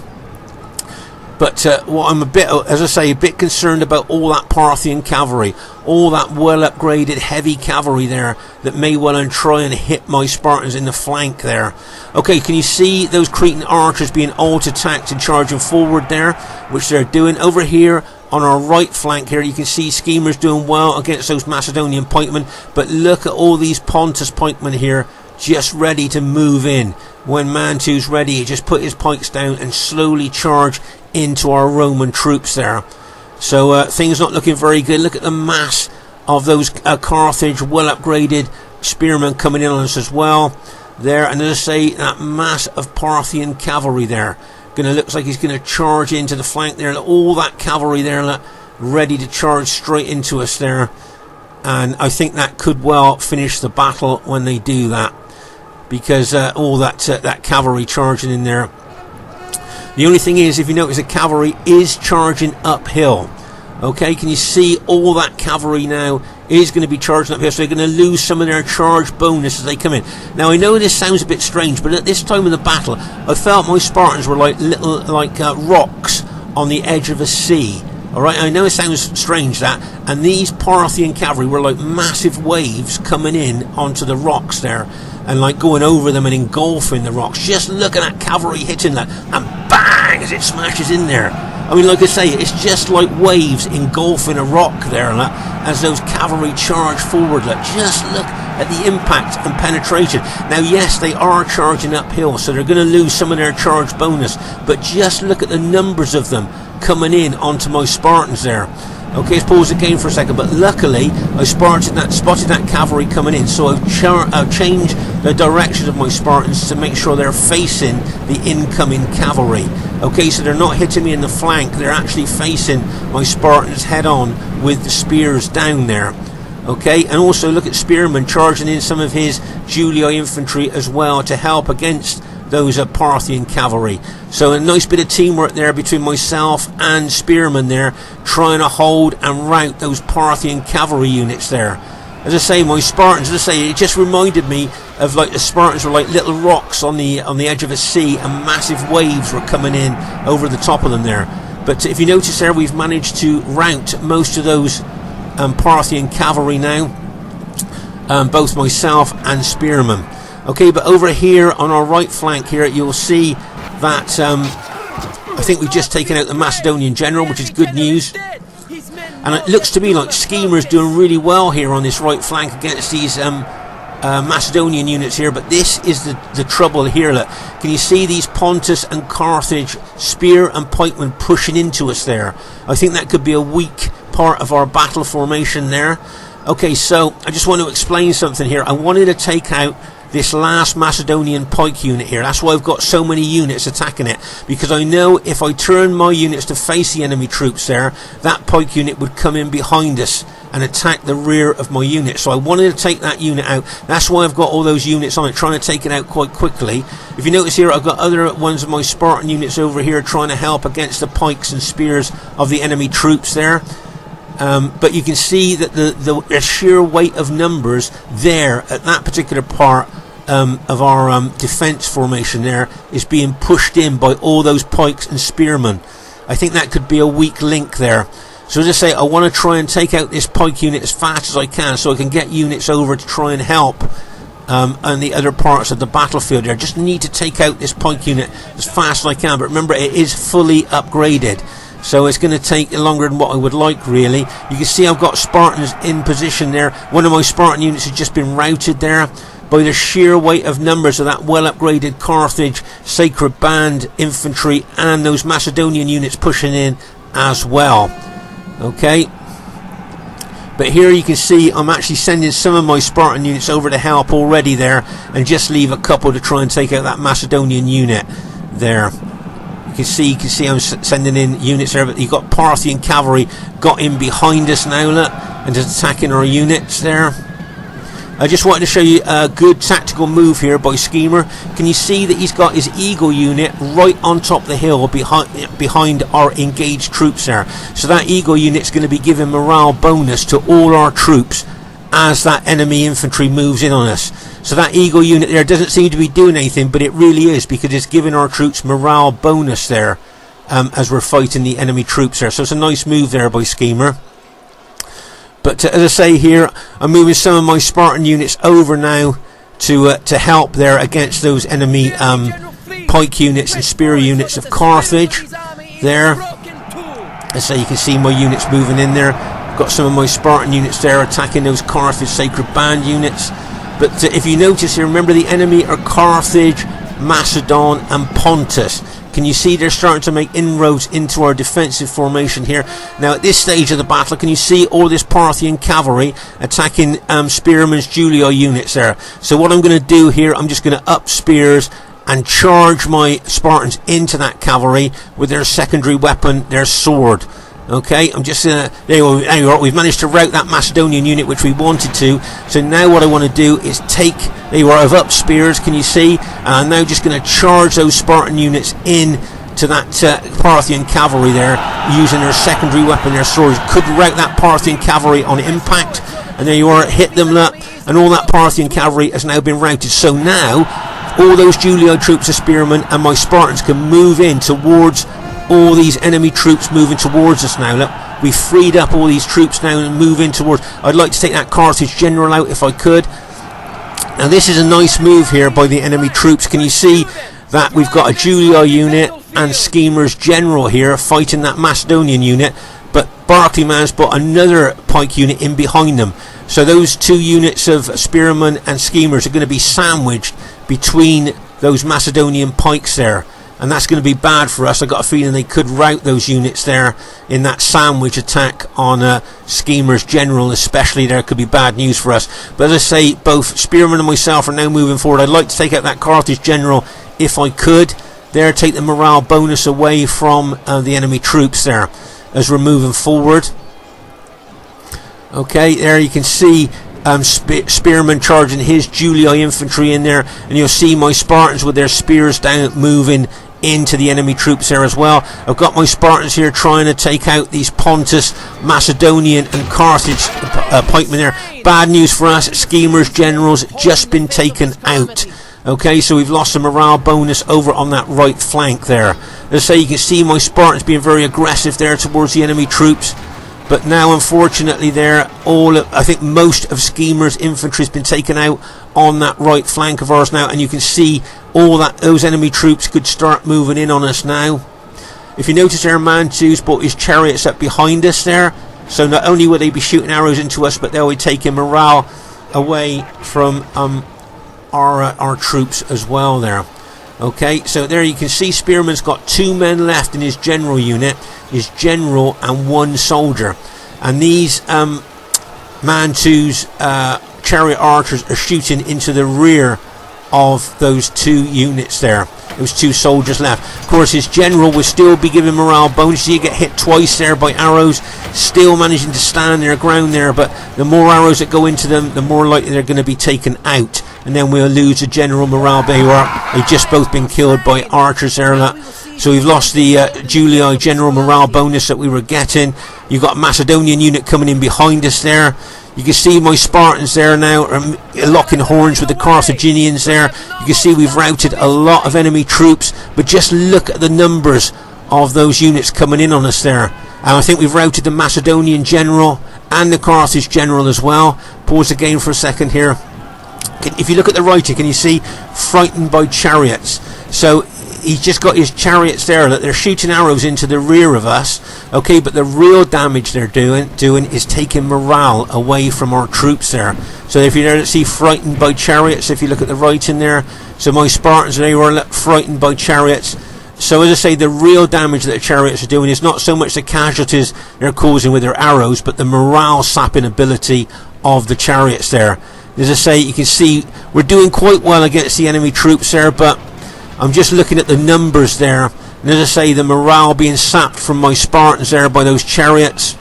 But what I'm a bit, as I say, a bit concerned about all that Parthian cavalry, all that well upgraded heavy cavalry there that may well try and hit my Spartans in the flank there. Okay, can you see those Cretan archers being alt-attacked and charging forward there, which they're doing over here on our right flank here? You can see Schemers doing well against those Macedonian pikemen, but look at all these Pontus pikemen here just ready to move in. When Mantu's ready, he just put his pikes down and slowly charge into our Roman troops there. So things not looking very good. Look at the mass of those Carthage well upgraded spearmen coming in on us as well there, and as I say, that mass of Parthian cavalry there looks like he's going to charge into the flank there. All that cavalry there ready to charge straight into us there, and I think that could well finish the battle when they do that, because all that cavalry charging in there. The only thing is, if you notice, the cavalry is charging uphill. Okay, can you see all that cavalry now is going to be charging uphill, so they're going to lose some of their charge bonus as they come in. Now, I know this sounds a bit strange, but at this time of the battle, I felt my Spartans were like little rocks on the edge of a sea. Alright, I know it sounds strange that, and these Parthian cavalry were like massive waves coming in onto the rocks there, and like going over them and engulfing the rocks. Just look at that cavalry hitting that, and bang, as it smashes in there. I mean, like I say, it's just like waves engulfing a rock there, as those cavalry charge forward. Just look at the impact and penetration. Now, yes, they are charging uphill, so they're going to lose some of their charge bonus, but just look at the numbers of them coming in onto my Spartans there. Okay, let's pause the game for a second, but luckily I spotted that cavalry coming in, so I've changed the direction of my Spartans to make sure they're facing the incoming cavalry. Okay, so they're not hitting me in the flank, they're actually facing my Spartans head on with the spears down there. Okay, and also look at Spearman charging in some of his Julii infantry as well to help against those Parthian cavalry. So a nice bit of teamwork there between myself and Spearman there, trying to hold and rout those Parthian cavalry units there. As I say, my Spartans, as I say, it just reminded me of like the Spartans were like little rocks on the edge of a sea, and massive waves were coming in over the top of them there. But if you notice there, we've managed to rout most of those Parthian cavalry now, both myself and Spearman. Okay, but over here on our right flank here, you'll see that I think we've just taken out the Macedonian general, which is good news. And it looks to me like Schemer's doing really well here on this right flank against these Macedonian units here. But this is the trouble here. Look, can you see these Pontus and Carthage spear and pikemen pushing into us there? I think that could be a weak part of our battle formation there. Okay, so I just want to explain something here. I wanted to take out this last Macedonian pike unit here. That's why I've got so many units attacking it, because I know if I turn my units to face the enemy troops there, that pike unit would come in behind us and attack the rear of my unit. So I wanted to take that unit out. That's why I've got all those units on it, trying to take it out quite quickly. If you notice here, I've got other ones of my Spartan units over here trying to help against the pikes and spears of the enemy troops there. But you can see that the sheer weight of numbers there at that particular part of our defense formation there is being pushed in by all those pikes and spearmen. I think that could be a weak link there. So as I say, I want to try and take out this pike unit as fast as I can, so I can get units over to try and help on the other parts of the battlefield there. I just need to take out this pike unit as fast as I can, but remember, it is fully upgraded, so it's going to take longer than what I would like, really. You can see I've got Spartans in position there. One of my Spartan units has just been routed there by the sheer weight of numbers of that well upgraded Carthage Sacred Band infantry and those Macedonian units pushing in as well. Okay, but here you can see I'm actually sending some of my Spartan units over to help already there, and just leave a couple to try and take out that Macedonian unit there. You can see I'm sending in units there, but you've got Parthian cavalry got in behind us now, look, and just attacking our units there. I just wanted to show you a good tactical move here by Schemer. Can you see that he's got his Eagle unit right on top of the hill behind our engaged troops there? So that Eagle unit's going to be giving morale bonus to all our troops as that enemy infantry moves in on us. So that Eagle unit there doesn't seem to be doing anything, but it really is, because it's giving our troops morale bonus there as we're fighting the enemy troops there. So it's a nice move there by Schemer. But as I say here, I'm moving some of my Spartan units over now to help there against those enemy pike units and spear units of Carthage there. As I say, you can see my units moving in there. I've got some of my Spartan units there attacking those Carthage Sacred Band units. But if you notice here, remember the enemy are Carthage, Macedon and Pontus. Can you see they're starting to make inroads into our defensive formation here? Now at this stage of the battle, can you see all this Parthian cavalry attacking Spearman's Julii units there? So what I'm going to do here, I'm just going to up spears and charge my Spartans into that cavalry with their secondary weapon, their sword. Okay, I'm just there you are. We've managed to rout that Macedonian unit which we wanted to. So now what I want to do is take, there you are, I've up spears, can you see? And I'm now just going to charge those Spartan units in to that Parthian cavalry there, using their secondary weapon, their swords. Could rout that Parthian cavalry on impact, and there you are, hit them, and all that Parthian cavalry has now been routed. So now all those Julii troops of spearmen and my Spartans can move in towards all these enemy troops moving towards us now. Look, we've freed up all these troops now and move in towards. I'd like to take that Carthage general out if I could. Now this is a nice move here by the enemy troops. Can you see that we've got a Julii unit and Schemer's general here fighting that Macedonian unit, but Barclayman's got another pike unit in behind them. So those two units of spearmen and Schemers are going to be sandwiched between those Macedonian pikes there, and that's going to be bad for us. I got a feeling they could rout those units there in that sandwich attack on Schemer's general especially. There could be bad news for us. But as I say, both Spearman and myself are now moving forward. I'd like to take out that Carthage general if I could. there, take the morale bonus away from the enemy troops there as we're moving forward. Okay, there you can see Spearman charging his Julii infantry in there, and you'll see my Spartans with their spears down moving into the enemy troops there as well. I've got my Spartans here trying to take out these Pontus, Macedonian and Carthage pikemen there. Bad news for us, schemers, generals just been taken out. Okay, so we've lost a morale bonus over on that right flank there. As I say, you can see my Spartans being very aggressive there towards the enemy troops. But now, unfortunately, I think most of Schemer's infantry has been taken out on that right flank of ours now, and you can see those enemy troops could start moving in on us now. If you notice, our Mantu's brought his chariots up behind us there, so not only will they be shooting arrows into us, but they'll be taking morale away from our troops as well there. Okay, so there you can see Spearman's got 2 men left in his general unit, his general and 1 soldier, and these Mantu's chariot archers are shooting into the rear of those 2 units there. Those 2 soldiers left. Of course, his general will still be giving morale bonus. He get hit twice there by arrows, still managing to stand their ground there, but the more arrows that go into them, the more likely they're going to be taken out, and then we'll lose the general morale. They've just both been killed by archers there. So we've lost the Julii general morale bonus that we were getting. You've got a Macedonian unit coming in behind us there. You can see my Spartans there now are locking horns with the Carthaginians there. You can see we've routed a lot of enemy troops, but just look at the numbers of those units coming in on us there. And I think we've routed the Macedonian general and the Carthage general as well. Pause the game for a second here. If you look at the writing, can you see frightened by chariots? So he's just got his chariots there that they're shooting arrows into the rear of us. Okay, but the real damage they're doing is taking morale away from our troops there. So if you're there to see frightened by chariots, if you look at the writing there, so my Spartans, they were frightened by chariots. So as I say, the real damage that the chariots are doing is not so much the casualties they're causing with their arrows, but the morale sapping ability of the chariots there. As I say, you can see we're doing quite well against the enemy troops there, but I'm just looking at the numbers there, and as I say, the morale being sapped from my Spartans there by those chariots.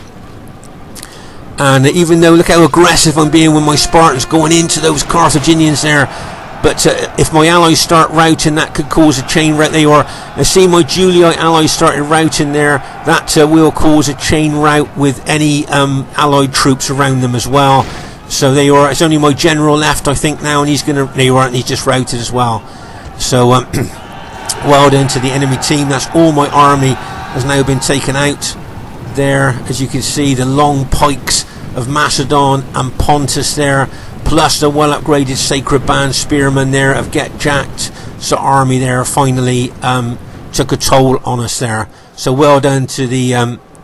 And even though, look how aggressive I'm being with my Spartans going into those Carthaginians there, but if my allies start routing, that could cause a chain rout. I see my Julii allies started routing there. That will cause a chain rout with any allied troops around them as well. So it's only my general left, I think, now, and he's just routed as well. So well done to the enemy team. That's all my army has now been taken out there. As you can see, the long pikes of Macedon and Pontus there, plus the well upgraded Sacred Band spearmen there of Get Jacked. So army there finally took a toll on us there. So well done to the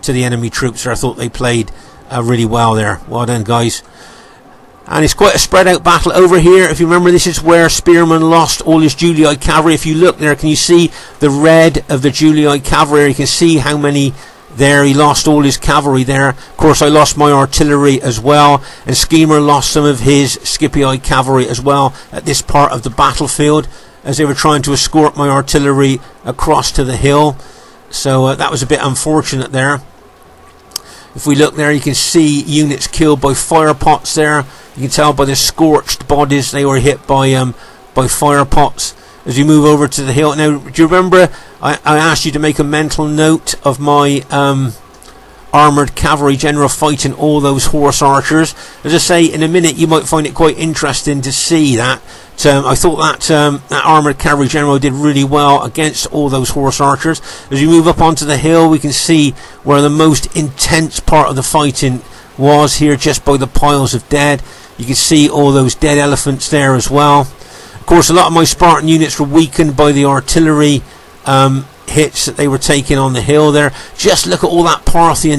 enemy troops there. I thought they played really well there. Well done, guys. And it's quite a spread out battle over here. If you remember, this is where Spearman lost all his Julii cavalry. If you look there, can you see the red of the Julii cavalry? You can see how many there. He lost all his cavalry there. Of course, I lost my artillery as well, and Schemer lost some of his Scipii cavalry as well at this part of the battlefield as they were trying to escort my artillery across to the hill. So that was a bit unfortunate there. If we look there, you can see units killed by fire pots there. You can tell by the scorched bodies they were hit by fire pots. As you move over to the hill now, do you remember I asked you to make a mental note of my armoured cavalry general fighting all those horse archers? As I say, in a minute you might find it quite interesting to see that. I thought that armoured cavalry general did really well against all those horse archers. As you move up onto the hill, we can see where the most intense part of the fighting was here, just by the piles of dead. You can see all those dead elephants there as well. Of course, a lot of my Spartan units were weakened by the artillery hits that they were taking on the hill there. Just look at all that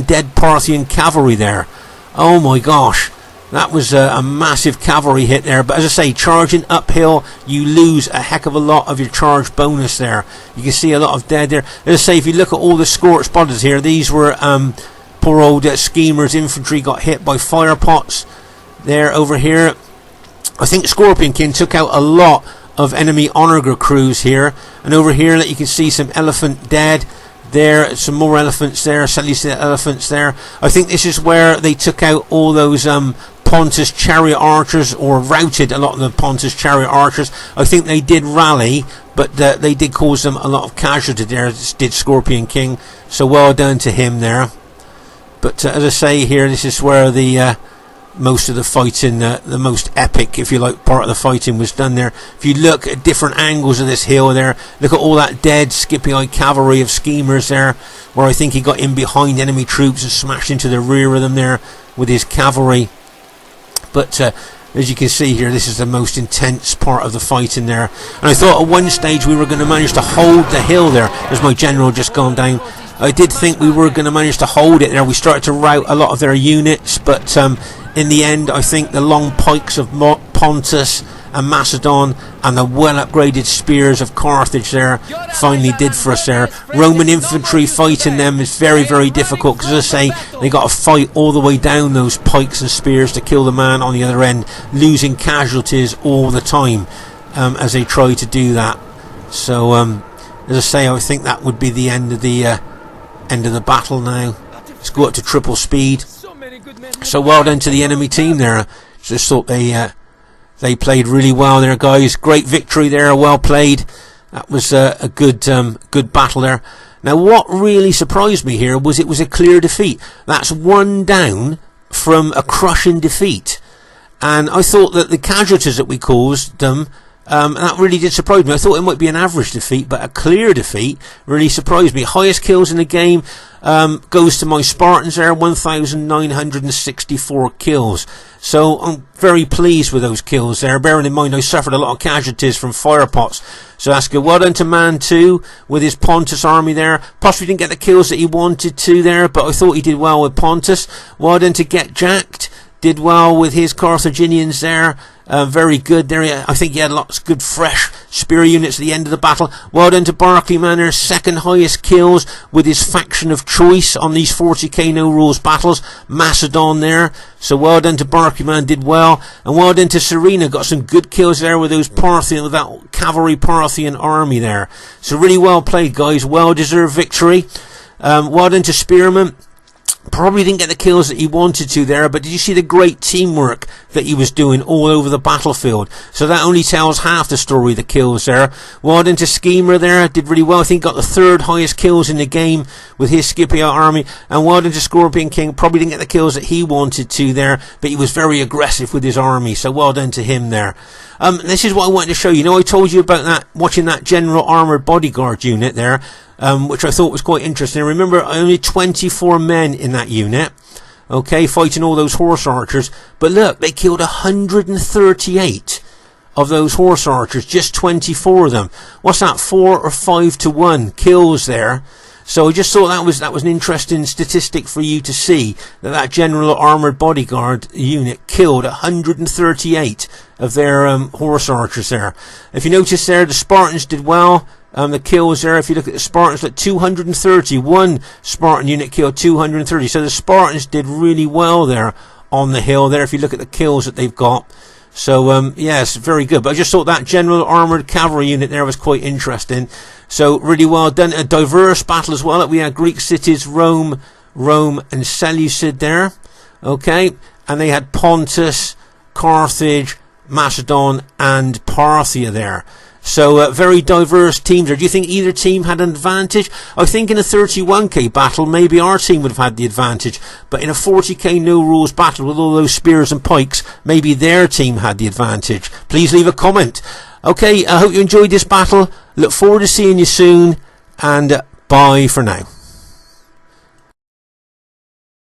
dead Parthian cavalry there. Oh my gosh, that was a massive cavalry hit there. But as I say, charging uphill, you lose a heck of a lot of your charge bonus there. You can see a lot of dead there. As I say, if you look at all the scorched bodies here, these were poor old Schemer's infantry got hit by fire pots there over here. I think Scorpion King took out a lot of enemy onager crews here. And over here that you can see some elephant dead. There, some more elephants there, Seleucid elephants there. I think this is where they took out all those Pontus chariot archers, or routed a lot of the Pontus chariot archers. I think they did rally, but they did cause them a lot of casualty there, did Scorpion King. So well done to him there. But as I say here, this is where the most of the fighting, the most epic, if you like, part of the fighting was done there. If you look at different angles of this hill there, look at all that dead Scipio cavalry of schemers there, where I think he got in behind enemy troops and smashed into the rear of them there with his cavalry. But as you can see here, this is the most intense part of the fighting there. And I thought at one stage we were going to manage to hold the hill there, as my general just gone down. I did think we were going to manage to hold it there. We started to rout a lot of their units, but in the end, I think the long pikes of Pontus and Macedon and the well upgraded spears of Carthage there finally did for us there. Roman infantry fighting them is very, very difficult, because as I say, they got to fight all the way down those pikes and spears to kill the man on the other end, losing casualties all the time as they try to do that. So as I say, I think that would be the end of the battle now. Let's go up to triple speed. So well done to the enemy team there. Just thought they played really well there, guys. Great victory there, well played. That was a good battle there. Now what really surprised me here was it was a clear defeat. That's one down from a crushing defeat. And I thought that the casualties that we caused them, that really did surprise me. I thought it might be an average defeat, but a clear defeat really surprised me. Highest kills in the game goes to my Spartans there, 1,964 kills. So I'm very pleased with those kills there, bearing in mind I suffered a lot of casualties from fire pots. So that's good. Well done to Man 2 with his Pontus army there. Possibly didn't get the kills that he wanted to there, but I thought he did well with Pontus. Well done to Get Jacked. Did well with his Carthaginians there. Very good there. I think he had lots of good fresh spear units at the end of the battle. Well done to Barclay Manor, second highest kills with his faction of choice on these 40k no rules battles. Macedon there. So well done to Barclay Man, did well. And well done to Serena, got some good kills there with those Parthian, with that cavalry Parthian army there. So really well played, guys. Well deserved victory. Well done to Spearman. Probably didn't get the kills that he wanted to there, but did you see the great teamwork that he was doing all over the battlefield? So that only tells half the story, the kills there. Well done to Schemer there, did really well. I think got the third highest kills in the game with his Scipio army. And well done to Scorpion King, probably didn't get the kills that he wanted to there, but he was very aggressive with his army, so well done to him there. This is what I wanted to show you. You know, I told you about that, watching that General Armoured Bodyguard unit there, which I thought was quite interesting. Remember, only 24 men in that unit, okay, fighting all those horse archers. But look, they killed 138 of those horse archers, just 24 of them. What's that, 4 or 5 to 1 kills there? So I just thought that was an interesting statistic for you to see, that General Armoured Bodyguard unit killed 138 of their horse archers there. If you notice there, the Spartans did well. The kills there, if you look at the Spartans, like 230. One Spartan unit killed 230. So the Spartans did really well there on the hill there, if you look at the kills that they've got. So yes, very good. But I just thought that General Armoured Cavalry unit there was quite interesting. So really well done. A diverse battle as well. We had Greek cities, Rome and Seleucid there. Okay, and they had Pontus, Carthage, Macedon and Parthia there. So very diverse teams there. Do you think either team had an advantage? I think in a 31k battle maybe our team would have had the advantage, but in a 40k no rules battle with all those spears and pikes, maybe their team had the advantage. Please leave a comment. Okay, I hope you enjoyed this battle. Look forward to seeing you soon, and bye for now.